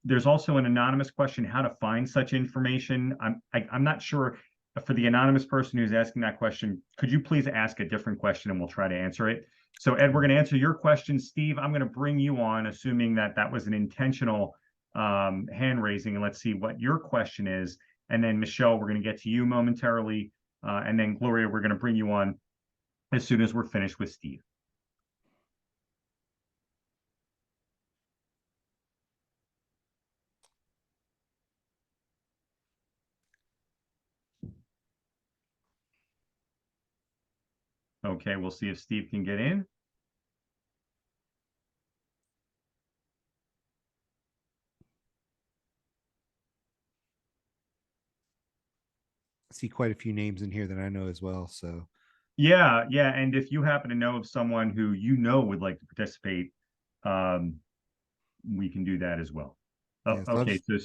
There's also an anonymous question: how to find such information. I'm not sure. For the anonymous person who's asking that question, could you please ask a different question and we'll try to answer it? So, Ed, we're going to answer your question. Steve, I'm going to bring you on, assuming that was an intentional hand raising, and let's see what your question is. And then Michelle, we're going to get to you momentarily. And then Gloria, we're going to bring you on as soon as we're finished with Steve. Okay, we'll see if Steve can get in. I see quite a few names in here that I know as well. So yeah. And if you happen to know of someone who would like to participate, we can do that as well. Oh, yeah, okay, so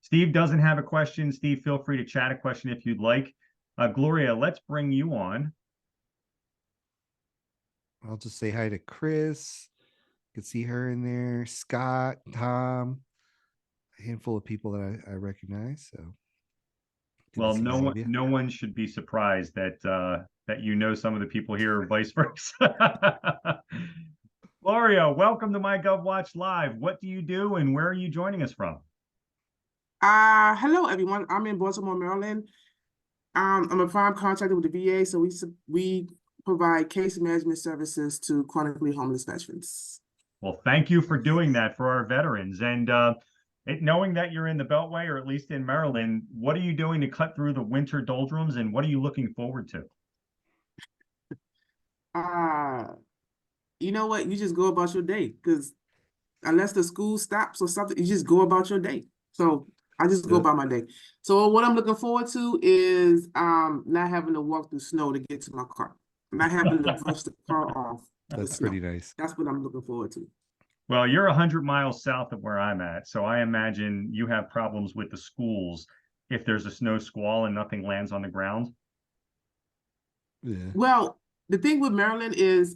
Steve doesn't have a question. Steve, feel free to chat a question if you'd like. Gloria, let's bring you on. I'll just say hi to Chris. You can see her in there. Scott, Tom, a handful of people that I recognize. So, well, no one should be surprised that some of the people here, or vice versa. Gloria, welcome to MyGovWatch Live. What do you do, and where are you joining us from? Hello, everyone. I'm in Baltimore, Maryland. I'm a prime contractor with the VA, so we provide case management services to chronically homeless veterans. Well, thank you for doing that for our veterans. And knowing that you're in the Beltway, or at least in Maryland, what are you doing to cut through the winter doldrums, and what are you looking forward to? You know what? You just go about your day, because unless the school stops or something, you just go about your day. So I just go about my day. So what I'm looking forward to is not having to walk through snow to get to my car. Not having to brush the car off. That's pretty nice. That's what I'm looking forward to. Well, you're 100 miles south of where I'm at, so I imagine you have problems with the schools if there's a snow squall and nothing lands on the ground. Yeah. Well, the thing with Maryland is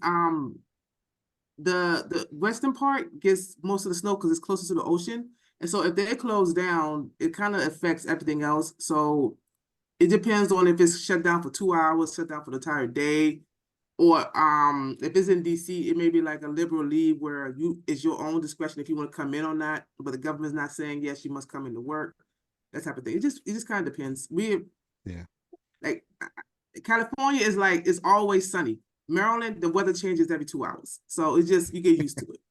the western part gets most of the snow because it's closer to the ocean. And so if they close down, it kind of affects everything else. So it depends on if it's shut down for 2 hours, shut down for the entire day, or if it's in DC, it may be like a liberal leave where it's your own discretion if you want to come in or not, but the government's not saying yes, you must come into work, that type of thing. It just kind of depends. Like California is like it's always sunny. Maryland, the weather changes every 2 hours, so it's just you get used to it.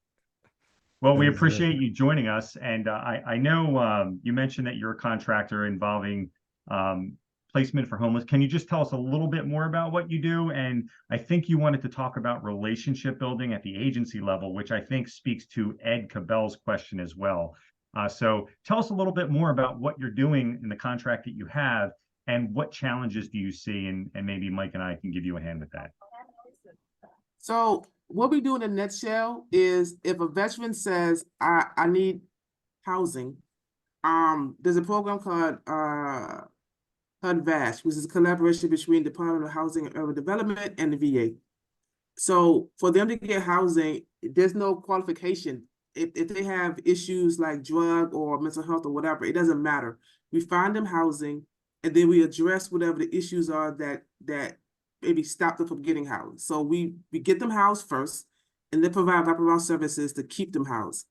Well, we appreciate you joining us, and I know you mentioned that you're a contractor involving placement for homeless. Can you just tell us a little bit more about what you do? And I think you wanted to talk about relationship building at the agency level, which I think speaks to Ed Cabell's question as well. So tell us a little bit more about what you're doing in the contract that you have and what challenges do you see? And maybe Mike and I can give you a hand with that. So what we do in a nutshell is if a veteran says, I need housing, there's a program called HUD-VASH, which is a collaboration between the Department of Housing and Urban Development and the VA. So for them to get housing, there's no qualification. If they have issues like drug or mental health or whatever, it doesn't matter. We find them housing, and then we address whatever the issues are that maybe stop them from getting housed. So we get them housed first, and then provide wraparound services to keep them housed.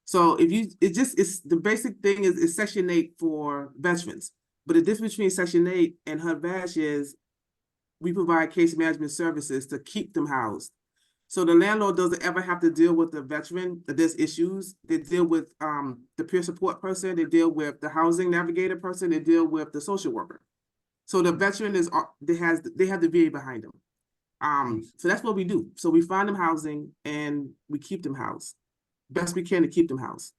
So it's the basic thing is Section 8 for veterans. But the difference between Section 8 and HUD-VASH is we provide case management services to keep them housed. So the landlord doesn't ever have to deal with the veteran that there's issues. They deal with the peer support person, they deal with the housing navigator person, they deal with the social worker. So the veteran they have the VA behind them. So that's what we do. So we find them housing and we keep them housed. Best we can to keep them housed.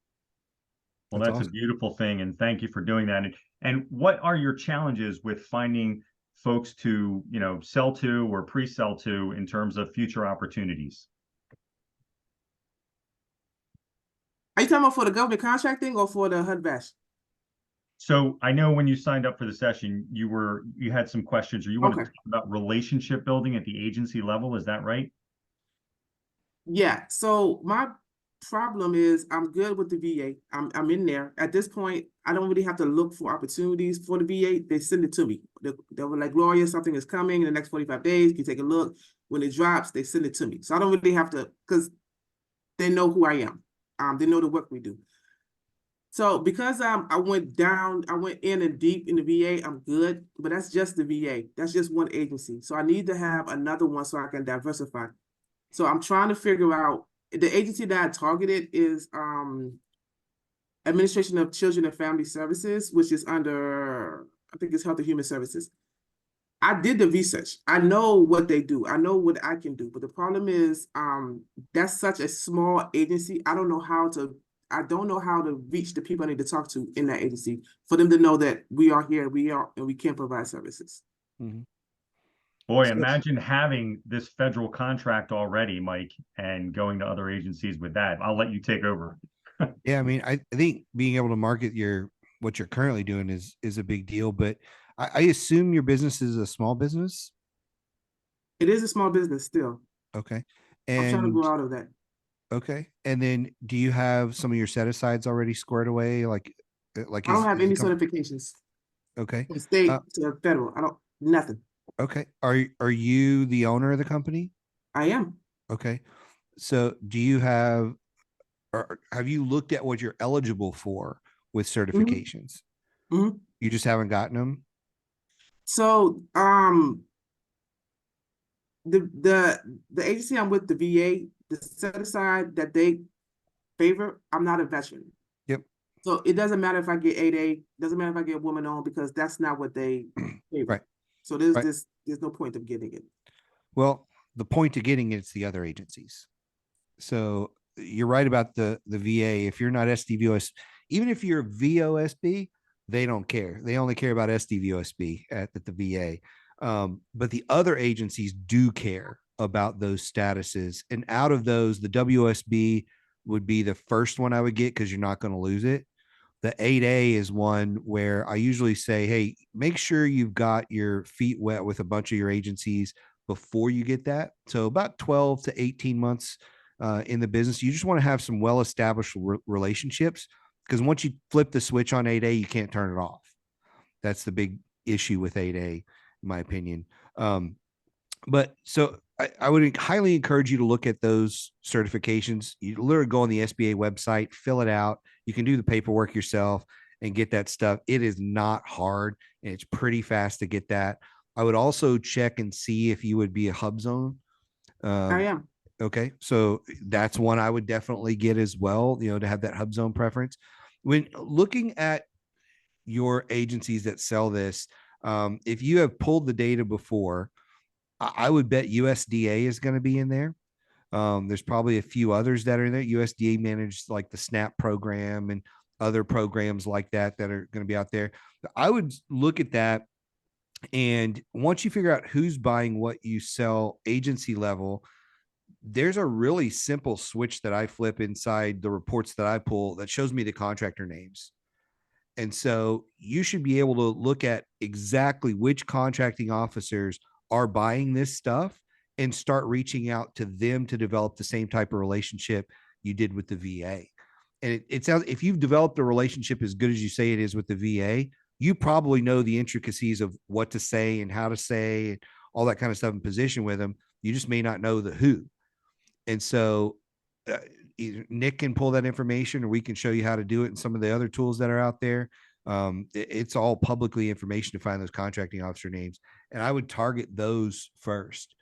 Well, that's awesome. A beautiful thing, and thank you for doing that. And what are your challenges with finding folks to, sell to or pre-sell to in terms of future opportunities? Are you talking about for the government contracting or for the HUD-VASH? So I know when you signed up for the session, you had some questions, or you wanted to talk about relationship building at the agency level. Is that right? Yeah. So my problem is I'm good with the VA. I'm in there. At this point, I don't really have to look for opportunities for the VA. They send it to me. They were like, Gloria, something is coming in the next 45 days. You take a look. When it drops, they send it to me. So I don't really have to, because they know who I am. They know the work we do. So because I went in and deep in the VA, I'm good, but that's just the VA. That's just one agency. So I need to have another one so I can diversify. So I'm trying to figure out, the agency that I targeted is Administration of Children and Family Services, which is under, I think it's Health and Human Services. I did the research. I know what they do. I know what I can do. But the problem is that's such a small agency. I don't know how to reach the people I need to talk to in that agency for them to know that we are here, and we can provide services. Mm-hmm. Boy, imagine having this federal contract already, Mike, and going to other agencies with that. I'll let you take over. Yeah, I mean, I think being able to market what you're currently doing is a big deal, but I assume your business is a small business? It is a small business still. Okay. And I'm trying to grow out of that. Okay. And then do you have some of your set-asides already squared away? Like I don't have any certifications. Okay. From state to federal. Nothing. Okay. Are you the owner of the company? I am. Okay. So do you have you looked at what you're eligible for with certifications? Mm-hmm. You just haven't gotten them? So the agency I'm with, the VA, the set aside that they favor, I'm not a veteran. Yep. So it doesn't matter if I get 8A, doesn't matter if I get woman on, because that's not what they favor. Right. So there's no point of getting it. Well, the point of getting it's the other agencies. So you're right about the VA. If you're not SDVOS, even if you're VOSB, they don't care. They only care about SDVOSB at the VA. But the other agencies do care about those statuses. And out of those, the WSB would be the first one I would get because you're not going to lose it. The 8A is one where I usually say, hey, make sure you've got your feet wet with a bunch of your agencies before you get that. So about 12 to 18 months in the business, you just want to have some well-established relationships, because once you flip the switch on 8A, you can't turn it off. That's the big issue with 8A, in my opinion. But so I would highly encourage you to look at those certifications. You literally go on the SBA website, fill it out. You can do the paperwork yourself and get that stuff. It is not hard, and it's pretty fast to get that. I would also check and see if you would be a hub zone. I am. Okay. So that's one I would definitely get as well, to have that hub zone preference. When looking at your agencies that sell this, if you have pulled the data before, I would bet USDA is going to be in there. There's probably a few others that are in there. USDA managed like the SNAP program and other programs like that are going to be out there. I would look at that. And once you figure out who's buying what you sell agency level, there's a really simple switch that I flip inside the reports that I pull that shows me the contractor names. And so you should be able to look at exactly which contracting officers are buying this stuff and start reaching out to them to develop the same type of relationship you did with the VA. And it sounds, if you've developed a relationship as good as you say it is with the VA, you probably know the intricacies of what to say and how to say and all that kind of stuff in position with them. You just may not know the who. And so either Nick can pull that information or we can show you how to do it in some of the other tools that are out there. It's all publicly information to find those contracting officer names. And I would target those first.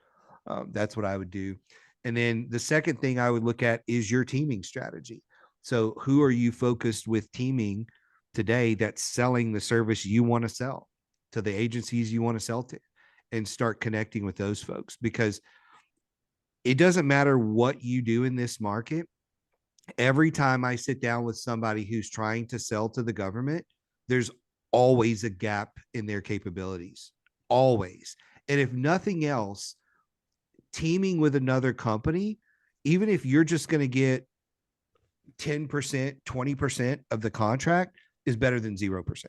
That's what I would do. And then the second thing I would look at is your teaming strategy. So who are you focused with teaming today that's selling the service you want to sell to the agencies you want to sell to, and start connecting with those folks, because it doesn't matter what you do in this market. Every time I sit down with somebody who's trying to sell to the government, there's always a gap in their capabilities, always. And if nothing else, teaming with another company, even if you're just going to get 10%, 20% of the contract, is better than 0%,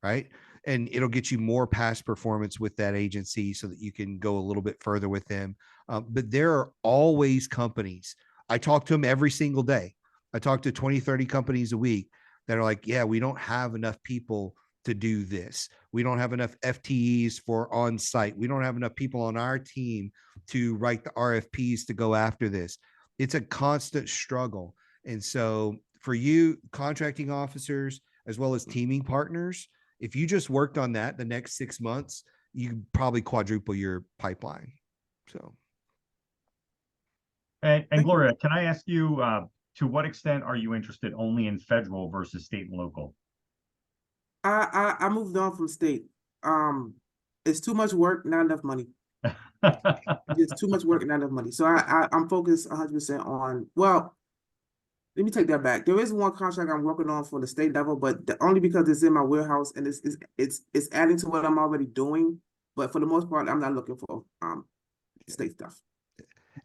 right? And it'll get you more past performance with that agency so that you can go a little bit further with them. But there are always companies. I talk to them every single day. I talk to 20, 30 companies a week that are like, yeah, we don't have enough people to do this. We don't have enough FTEs for on-site. We don't have enough people on our team to write the RFPs to go after this. It's a constant struggle. And so for you, contracting officers, as well as teaming partners, if you just worked on that the next 6 months, you probably quadruple your pipeline. So. And Gloria, can I ask you, to what extent are you interested only in federal versus state and local? I moved on from state. It's too much work, not enough money. It's too much work and not enough money. So I'm focused 100% on, well, let me take that back. There is one contract I'm working on for the state level, but only because it's in my warehouse and it's adding to what I'm already doing. But for the most part, I'm not looking for state stuff.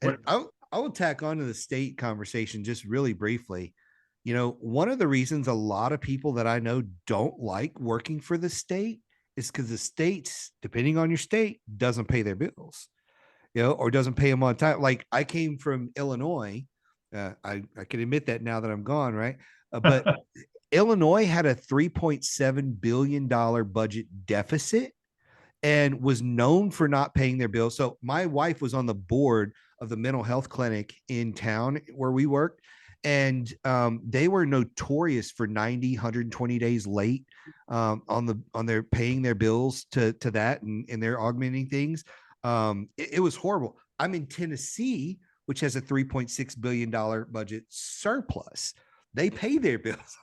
And I will tack on to the state conversation just really briefly. You know, one of the reasons a lot of people that I know don't like working for the state is because the states, depending on your state, doesn't pay their bills, you know, or doesn't pay them on time. Like I came from Illinois. I can admit that now that I'm gone, right? But Illinois had a $3.7 billion budget deficit and was known for not paying their bills. So my wife was on the board of the mental health clinic in town where we worked. And they were notorious for 90, 120 days late on their paying their bills to that, and they're augmenting things. It was horrible. I'm in Tennessee, which has a $3.6 billion budget surplus. They pay their bills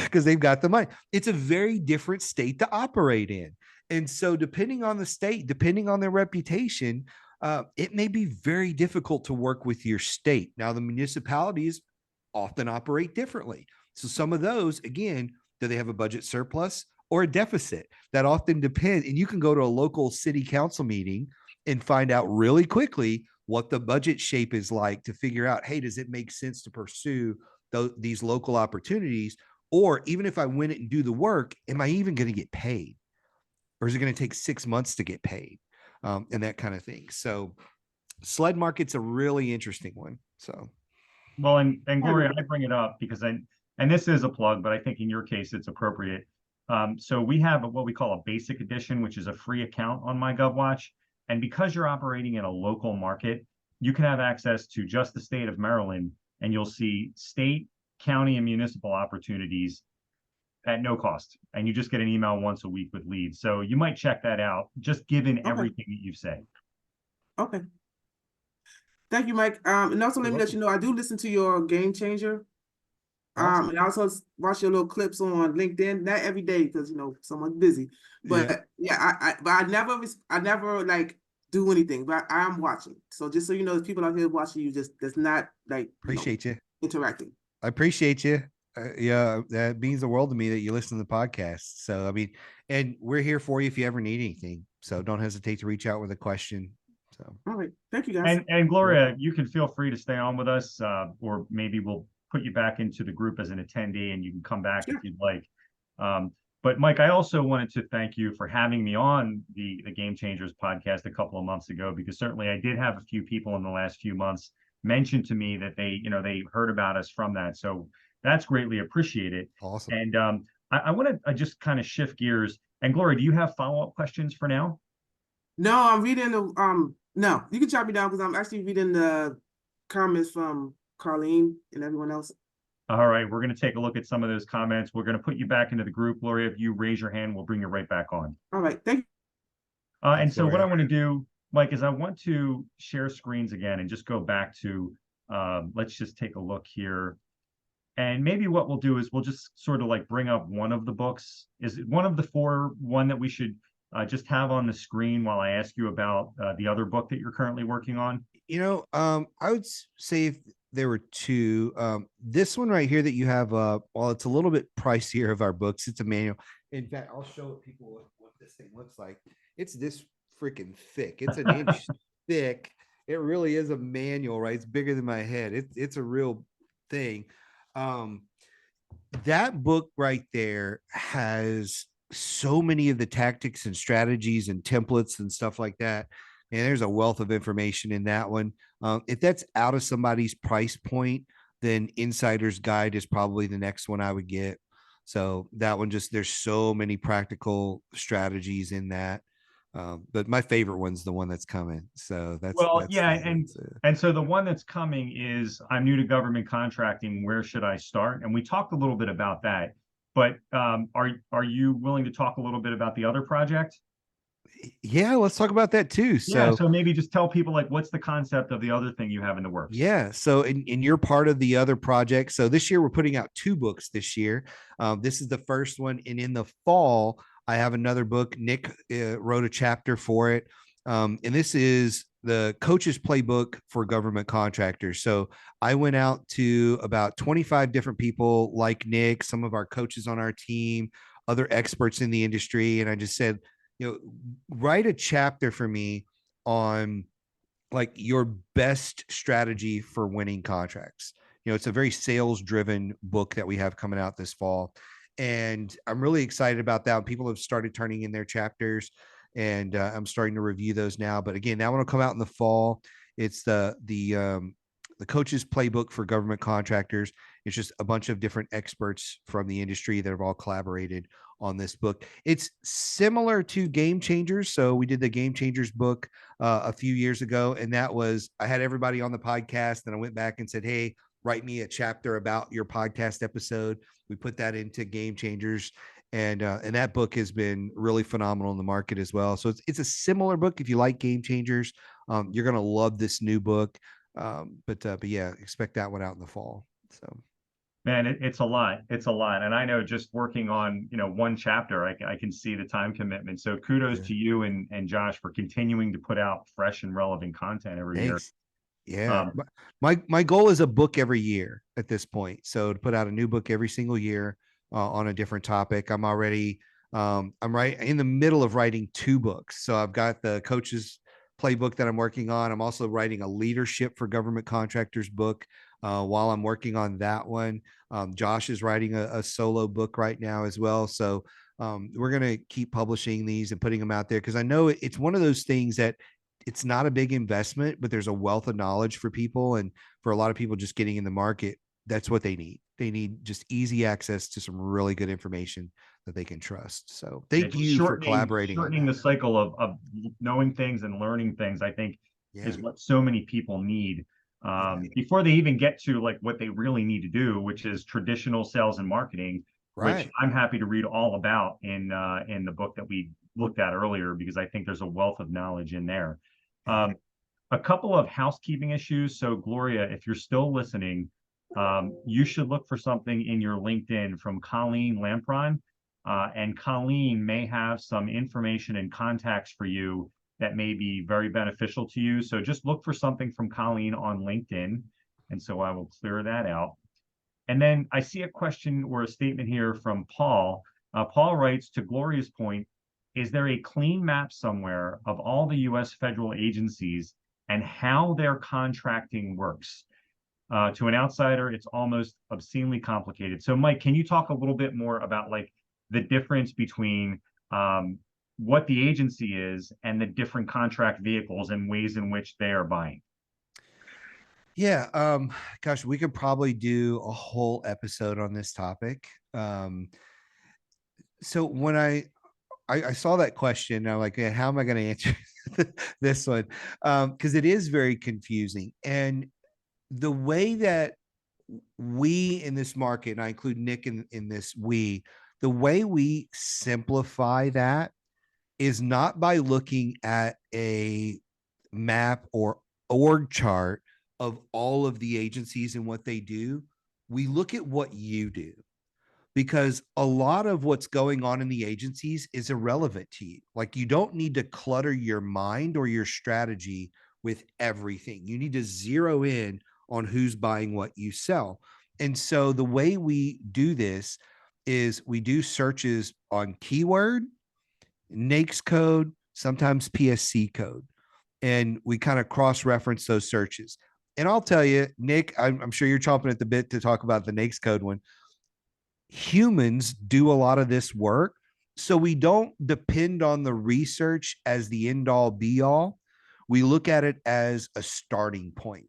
because they've got the money. It's a very different state to operate in. And so depending on the state, depending on their reputation, it may be very difficult to work with your state. Now, the municipalities often operate differently. So some of those, again, do they have a budget surplus or a deficit? That often depends. And you can go to a local city council meeting and find out really quickly what the budget shape is like to figure out, hey, does it make sense to pursue these local opportunities? Or even if I win it and do the work, am I even going to get paid? Or is it going to take 6 months to get paid? And that kind of thing. So sled market's a really interesting one. So. Well, and Gloria, I bring it up because and this is a plug, but I think in your case, it's appropriate. So we have what we call a basic edition, which is a free account on MyGovWatch. And because you're operating in a local market, you can have access to just the state of Maryland, and you'll see state, county, and municipal opportunities at no cost. And you just get an email once a week with leads. So you might check that out, just given everything that you've said. Okay. Thank you, Mike. And also let me let you know, I do listen to your Game Changer. Awesome. And I also watch your little clips on LinkedIn, not every day because you know someone's busy. But I never like do anything, but I'm watching. So just so you know, there's people out here watching you, just that's not like appreciate you interacting. I appreciate you. Yeah, that means the world to me that you listen to the podcast. So, I mean, and we're here for you if you ever need anything. So don't hesitate to reach out with a question. So, All right. Thank you, guys. And Gloria, you can feel free to stay on with us, or maybe we'll put you back into the group as an attendee and you can come back Sure. if you'd like. But Mike, I also wanted to thank you for having me on the Game Changers podcast a couple of months ago, because certainly I did have a few people in the last few months mention to me that they heard about us from that. So that's greatly appreciated. awesome. And I want to just kind of shift gears. And Gloria, do you have follow-up questions for now? No, I'm reading the no, you can chop me down because I'm actually reading the comments from Carlene and everyone else. All right, we're going to take a look at some of those comments. We're going to put you back into the group. Gloria, if you raise your hand, we'll bring you right back on. All right, thank you. And Thanks, so what I Gloria. want to do, Mike, is I want to share screens again and just go back to, let's just take a look here. And maybe what we'll do is we'll just sort of like bring up one of the books. Is it one of the four, one that we should just have on the screen while I ask you about the other book that you're currently working on? I would say if there were two, this one right here that you have, while it's a little bit pricier of our books, it's a manual. In fact, I'll show people what this thing looks like. It's this freaking thick. It's an inch thick. It really is a manual, right? It's bigger than my head. It's a real thing. That book right there has so many of the tactics and strategies and templates and stuff like that. And there's a wealth of information in that one. If that's out of somebody's price point, then Insider's Guide is probably the next one I would get. So that one, just there's so many practical strategies in that. But my favorite one's the one that's coming. So that's yeah, and so the one that's coming is I'm new to government contracting. Where should I start? And we talked a little bit about that. But are you willing to talk a little bit about the other project? Yeah, let's talk about that too. Yeah, So so maybe just tell people like what's the concept of the other thing you have in the works? yeah, so in you're part of the other project. So this year we're putting out 2 books this year. This is the first one, and in the fall I have another book. Nick wrote a chapter for it, and this is the coach's playbook for government contractors. So I went out to about 25 different people like Nick, some of our coaches on our team, other experts in the industry, and I just said, write a chapter for me on like your best strategy for winning contracts. It's a very sales driven book that we have coming out this fall. And I'm really excited about that. People have started turning in their chapters, and I'm starting to review those now. But again, that one will come out in the fall. It's the coach's playbook for government contractors. It's just a bunch of different experts from the industry that have all collaborated on this book. It's similar to Game Changers. So we did the Game Changers book a few years ago, and that was, I had everybody on the podcast, and I went back and said, hey, write me a chapter about your podcast episode. We put that into Game Changers, and that book has been really phenomenal in the market as well. So it's a similar book. If you like Game Changers, you're going to love this new book. But yeah, expect that one out in the fall. So, man, it's a lot. It's a lot. And I know just working on, one chapter, I can see the time commitment. So kudos to you and Josh for continuing to put out fresh and relevant content every year. Yeah. My goal is a book every year at this point. So to put out a new book every single year on a different topic. I'm already, I'm right in the middle of writing 2 books. So I've got the coach's playbook that I'm working on. I'm also writing a leadership for government contractors book while I'm working on that one. Josh is writing a solo book right now as well. So we're going to keep publishing these and putting them out there, because I know it's one of those things that it's not a big investment, but there's a wealth of knowledge for people. And for a lot of people just getting in the market, that's what they need. They need just easy access to some really good information that they can trust. So thank you for collaborating. Shortening the cycle of knowing things and learning things, I think, is what so many people need before they even get to like what they really need to do, which is traditional sales and marketing, which I'm happy to read all about in the book that we looked at earlier, because I think there's a wealth of knowledge in there. A couple of housekeeping issues. So Gloria, if you're still listening, you should look for something in your LinkedIn from Colleen Lampron. And Colleen may have some information and contacts for you that may be very beneficial to you. So just look for something from Colleen on LinkedIn. And so I will clear that out. And then I see a question or a statement here from Paul. Paul writes, to Gloria's point, is there a clean map somewhere of all the U.S. federal agencies and how their contracting works? To an outsider, it's almost obscenely complicated. So, Mike, can you talk a little bit more about like the difference between what the agency is and the different contract vehicles and ways in which they are buying? Yeah, gosh, we could probably do a whole episode on this topic. So when I saw that question, I'm like, how am I going to answer this one? Because it is very confusing. And the way that we in this market, and I include Nick in this, the way we simplify that is not by looking at a map or org chart of all of the agencies and what they do. We look at what you do, because a lot of what's going on in the agencies is irrelevant to you. Like, you don't need to clutter your mind or your strategy with everything. You need to zero in on who's buying what you sell. And so the way we do this is we do searches on keyword, NAICS code, sometimes PSC code, and we kind of cross-reference those searches. And I'll tell you, Nick, I'm sure you're chomping at the bit to talk about the NAICS code one. Humans do a lot of this work, so we don't depend on the research as the end all be all. We look at it as a starting point.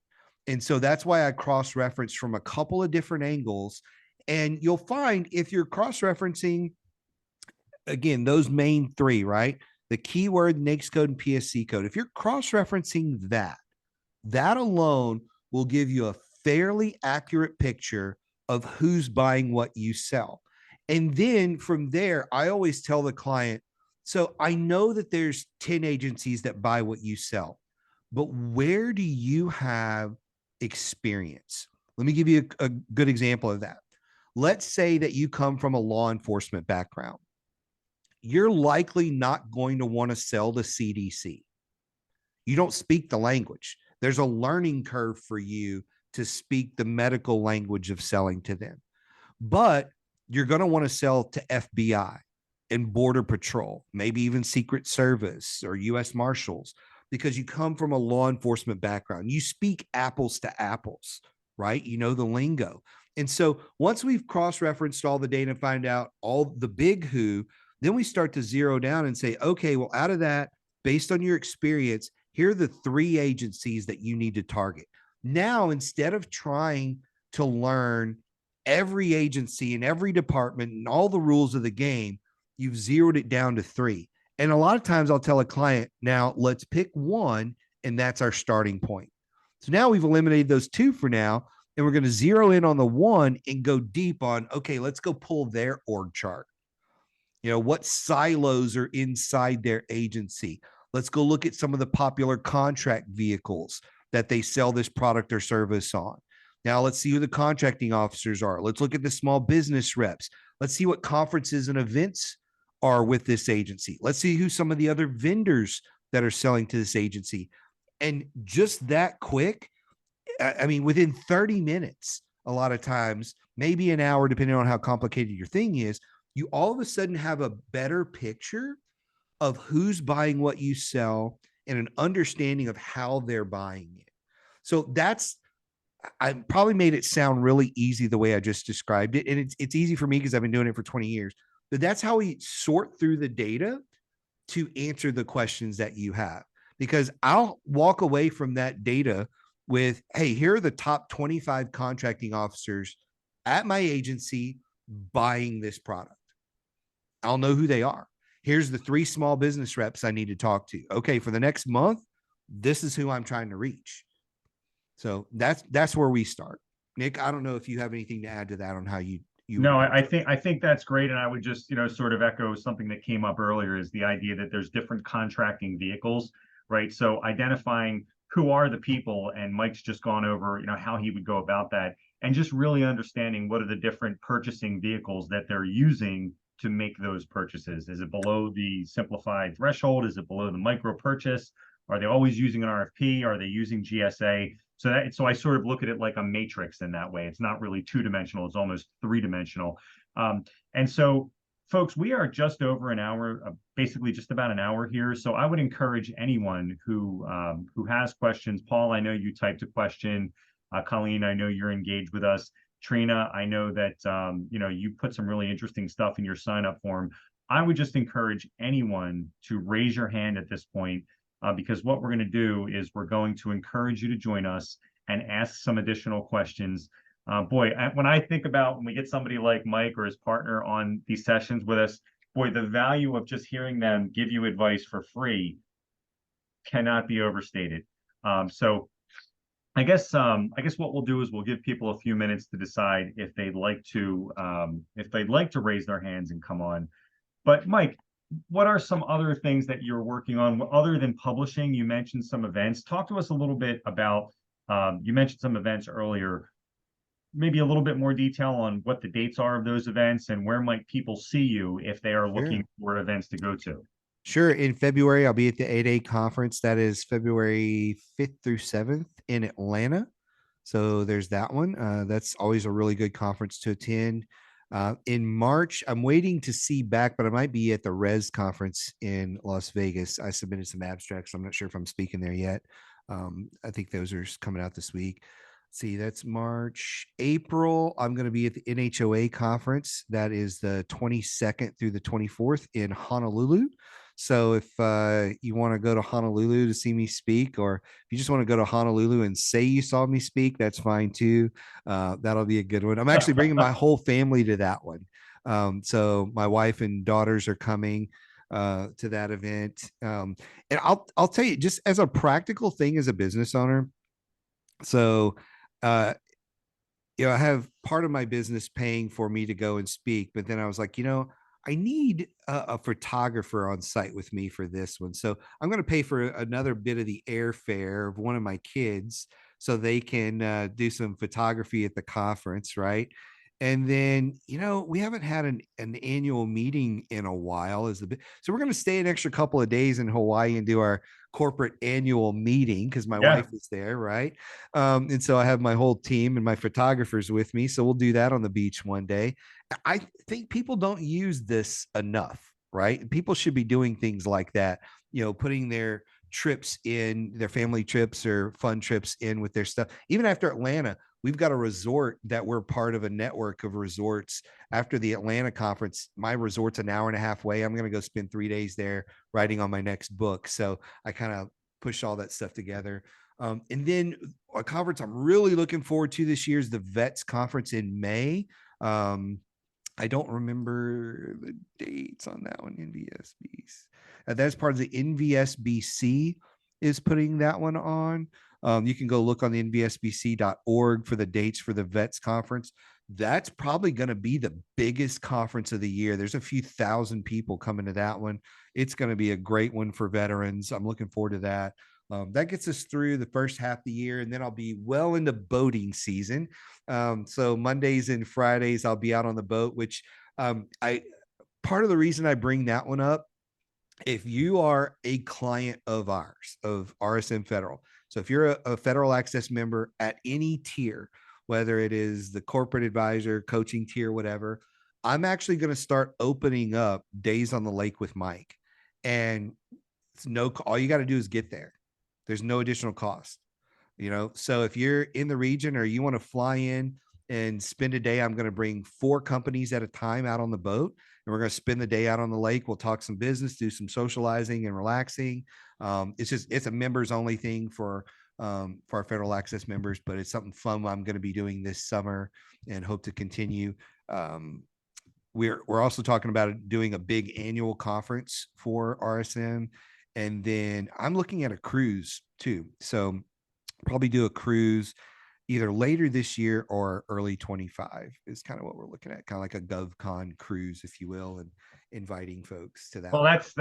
And so that's why I cross reference from a couple of different angles. And you'll find if you're cross referencing, again, those main three, right? The keyword, NAICS code, and PSC code. If you're cross referencing that alone will give you a fairly accurate picture of who's buying what you sell. And then from there, I always tell the client, so I know that there's 10 agencies that buy what you sell, but where do you have experience? Let me give you a good example of that. Let's say that you come from a law enforcement background. You're likely not going to want to sell the CDC. You don't speak the language. There's a learning curve for you to speak the medical language of selling to them. But you're going to want to sell to FBI and Border Patrol, maybe even Secret Service or US Marshals, because you come from a law enforcement background. You speak apples to apples, right? You know the lingo. And so once we've cross-referenced all the data and find out all the big who, then we start to zero down and say, okay, well, out of that, based on your experience, here are the 3 agencies that you need to target. Now, instead of trying to learn every agency and every department and all the rules of the game, you've zeroed it down to 3. And a lot of times I'll tell a client, now let's pick one, and that's our starting point. So now we've eliminated those 2 for now, and we're going to zero in on the 1 and go deep on, okay, let's go pull their org chart. You know, what silos are inside their agency? Let's go look at some of the popular contract vehicles that they sell this product or service on. Now let's see who the contracting officers are. Let's look at the small business reps. Let's see what conferences and events are with this agency. Let's see who some of the other vendors that are selling to this agency. And just that quick, I mean, within 30 minutes, a lot of times, maybe an hour, depending on how complicated your thing is, you all of a sudden have a better picture of who's buying what you sell and an understanding of how they're buying it. So I probably made it sound really easy the way I just described it. And it's easy for me because I've been doing it for 20 years. But that's how we sort through the data to answer the questions that you have. Because I'll walk away from that data with, hey, here are the top 25 contracting officers at my agency buying this product. I'll know who they are. Here's the 3 small business reps I need to talk to. Okay, for the next month, this is who I'm trying to reach. So that's where we start. Nick, I don't know if you have anything to add to that on how you. No, I think that's great, and I would just sort of echo something that came up earlier, is the idea that there's different contracting vehicles, right? So identifying who are the people, and Mike's just gone over how he would go about that, and just really understanding what are the different purchasing vehicles that they're using to make those purchases. Is it below the simplified threshold? Is it below the micro purchase? Are they always using an RFP? Are they using GSA? So I sort of look at it like a matrix in that way. It's not really two-dimensional, it's almost three-dimensional. And so folks, we are just over an hour, basically just about an hour here. So I would encourage anyone who has questions. Paul, I know you typed a question. Colleen, I know you're engaged with us. Trina, I know that you put some really interesting stuff in your sign-up form. I would just encourage anyone to raise your hand at this point, because what we're going to do is we're going to encourage you to join us and ask some additional questions. When I think about when we get somebody like Mike or his partner on these sessions with us, boy, the value of just hearing them give you advice for free cannot be overstated. So I guess what we'll do is we'll give people a few minutes to decide if they'd like to raise their hands and come on. But Mike, what are some other things that you're working on other than publishing? You mentioned some events. Talk to us a little bit about, you mentioned some events earlier, maybe a little bit more detail on what the dates are of those events and where might people see you if they are looking for events to go to. Sure. In February, I'll be at the 8A conference. That is February 5th through 7th in Atlanta. So there's that one. That's always a really good conference to attend. In March, I'm waiting to see back, but I might be at the Res conference in Las Vegas. I submitted some abstracts. I'm not sure if I'm speaking there yet. I think those are coming out this week. See, that's March. April, I'm going to be at the NHOA conference. That is the 22nd through the 24th in Honolulu. So if you want to go to Honolulu to see me speak, or if you just want to go to Honolulu and say you saw me speak, that's fine too. That'll be a good one. I'm actually bringing my whole family to that one. So my wife and daughters are coming to that event. And I'll tell you, just as a practical thing as a business owner. So, I have part of my business paying for me to go and speak, but then I was like, I need a photographer on site with me for this one. So I'm going to pay for another bit of the airfare of one of my kids so they can do some photography at the conference. Right. And then, we haven't had an annual meeting in a while. So we're going to stay an extra couple of days in Hawaii and do our corporate annual meeting because my wife is there. Right. And so I have my whole team and my photographers with me. So we'll do that on the beach one day. I think people don't use this enough, right? People should be doing things like that, putting their trips in, their family trips or fun trips in with their stuff. Even after Atlanta, we've got a resort that we're part of a network of resorts. After the Atlanta conference, my resort's an hour and a half away. I'm going to go spend 3 days there writing on my next book. So I kind of push all that stuff together. And then a conference I'm really looking forward to this year is the Vets Conference in May. I don't remember the dates on that one. NVSBC. That's part of the NVSBC is putting that one on. You can go look on the nvsbc.org for the dates for the Vets Conference. That's probably going to be the biggest conference of the year. There's a few thousand people coming to that one. It's going to be a great one for veterans. I'm looking forward to that. That gets us through the first half of the year, and then I'll be well into boating season. So Mondays and Fridays, I'll be out on the boat, which part of the reason I bring that one up, if you are a client of ours, of RSM Federal, so if you're a Federal Access member at any tier, whether it is the corporate advisor, coaching tier, whatever, I'm actually going to start opening up Days on the Lake with Mike. And all you got to do is get there. There's no additional cost, so if you're in the region or you want to fly in and spend a day, I'm going to bring 4 companies at a time out on the boat, and we're going to spend the day out on the lake. We'll talk some business, do some socializing and relaxing. It's a members only thing for our Federal Access members, but it's something fun I'm going to be doing this summer and hope to continue. We're also talking about doing a big annual conference for RSM. And then I'm looking at a cruise too. So probably do a cruise either later this year or early 25 is kind of what we're looking at, kind of like a GovCon cruise, if you will, and inviting folks to that. Well, that's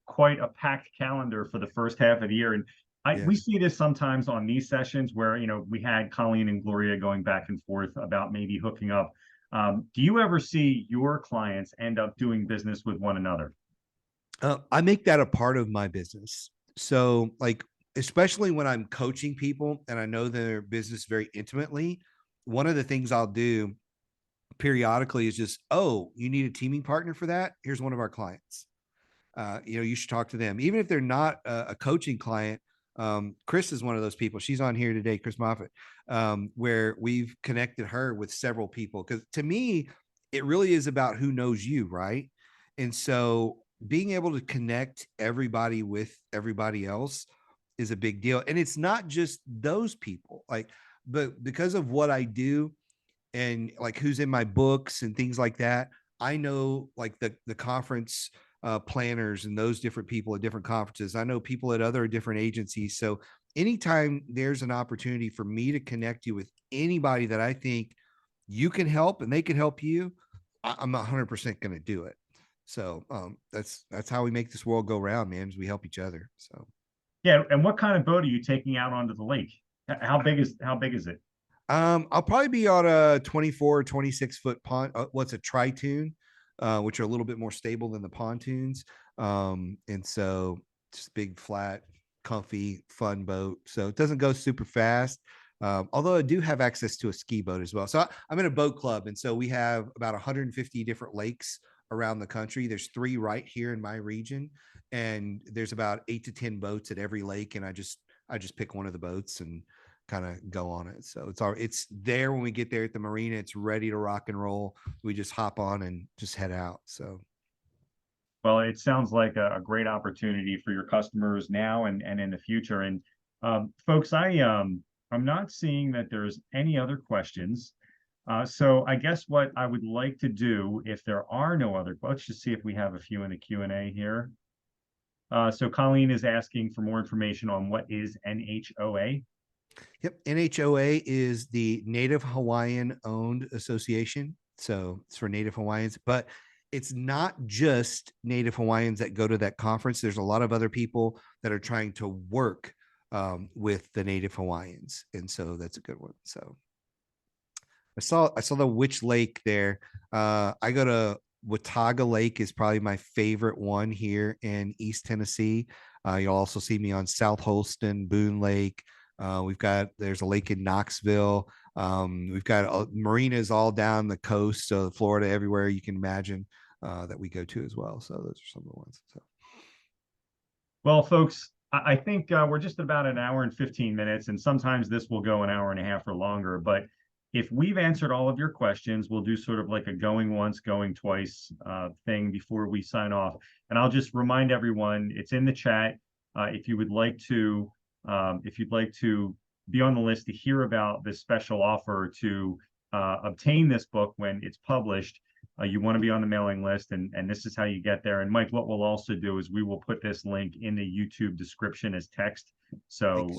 quite a packed calendar for the first half of the year. And we see this sometimes on these sessions where, we had Colleen and Gloria going back and forth about maybe hooking up. Do you ever see your clients end up doing business with one another? I make that a part of my business. So like, especially when I'm coaching people and I know their business very intimately, one of the things I'll do periodically is just, oh, you need a teaming partner for that? Here's one of our clients. You should talk to them, even if they're not a coaching client. Chris is one of those people. She's on here today, Chris Moffitt, where we've connected her with several people. Because to me, it really is about who knows you, right? And so being able to connect everybody with everybody else is a big deal. And it's not just those people, but because of what I do and like who's in my books and things like that, I know like the conference planners and those different people at different conferences. I know people at other different agencies. So anytime there's an opportunity for me to connect you with anybody that I think you can help and they can help you, I'm 100% going to do it. So that's how we make this world go round, man. Is we help each other. So Yeah, and what kind of boat are you taking out onto the lake? How big is it? I'll probably be on a 24 or 26 foot pond. What's a tritoon, which are a little bit more stable than the pontoons. And so just big, flat, comfy, fun boat. So it doesn't go super fast. Although I do have access to a ski boat as well. So I'm in a boat club. And so we have about 150 different lakes around the country. There's 3 right here in my region. And there's about 8 to 10 boats at every lake. And I just pick one of the boats and kind of go on it. So it's there when we get there at the marina. It's ready to rock and roll. We just hop on and just head out. So Well, it sounds like a great opportunity for your customers now and in the future. And folks, I'm not seeing that there's any other questions. So I guess what I would like to do, if there are no other, let's just see if we have a few in the Q&A here. So Colleen is asking for more information on what is NHOA. Yep. NHOA is the Native Hawaiian owned association. So it's for Native Hawaiians, but it's not just Native Hawaiians that go to that conference. There's a lot of other people that are trying to work with the Native Hawaiians. And so that's a good one. So I saw the Witch Lake there. I go to Watauga Lake is probably my favorite one here in East Tennessee. You'll also see me on South Holston, Boone Lake. There's a lake in Knoxville. We've got marinas all down the coast, so Florida, everywhere you can imagine that we go to as well. So those are some of the ones. So. Well, folks, I think we're just about an hour and 15 minutes, and sometimes this will go an hour and a half or longer. But if we've answered all of your questions, we'll do sort of like a going once, going twice thing before we sign off. And I'll just remind everyone, it's in the chat. If you'd like to be on the list to hear about this special offer to obtain this book when it's published, you want to be on the mailing list, and this is how you get there. And Mike, what we'll also do is we will put this link in the YouTube description as text. So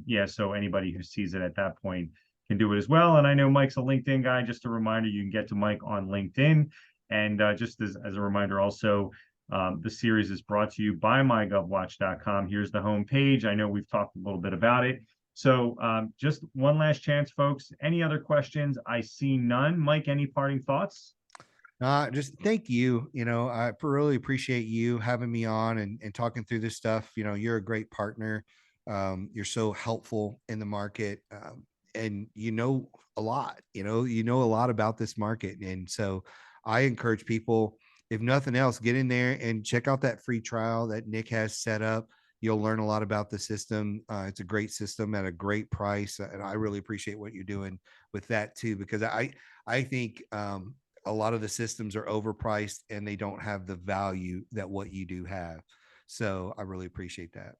yeah, so anybody who sees it at that point can do it as well. And I know Mike's a LinkedIn guy. Just a reminder, you can get to Mike on LinkedIn. And just as a reminder also, the series is brought to you by MyGovWatch.com. Here's the home page. I know we've talked a little bit about it. So just one last chance, folks. Any other questions? I see none. Mike, any parting thoughts? Just thank you. I really appreciate you having me on and talking through this stuff. You're a great partner. You're so helpful in the market. And a lot, you know a lot about this market. And so I encourage people, if nothing else, get in there and check out that free trial that Nick has set up. You'll learn a lot about the system. It's a great system at a great price. And I really appreciate what you're doing with that too, because I think a lot of the systems are overpriced and they don't have the value that what you do have. So I really appreciate that.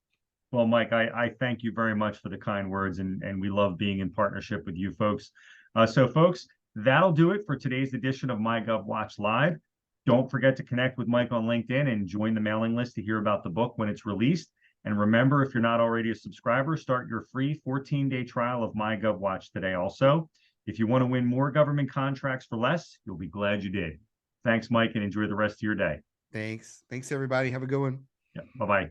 Well, Mike, I thank you very much for the kind words, and we love being in partnership with you folks. So folks, that'll do it for today's edition of MyGovWatch Live. Don't forget to connect with Mike on LinkedIn and join the mailing list to hear about the book when it's released. And remember, if you're not already a subscriber, start your free 14-day trial of MyGovWatch today also. If you want to win more government contracts for less, you'll be glad you did. Thanks, Mike, and enjoy the rest of your day. Thanks, everybody. Have a good one. Yeah, bye-bye.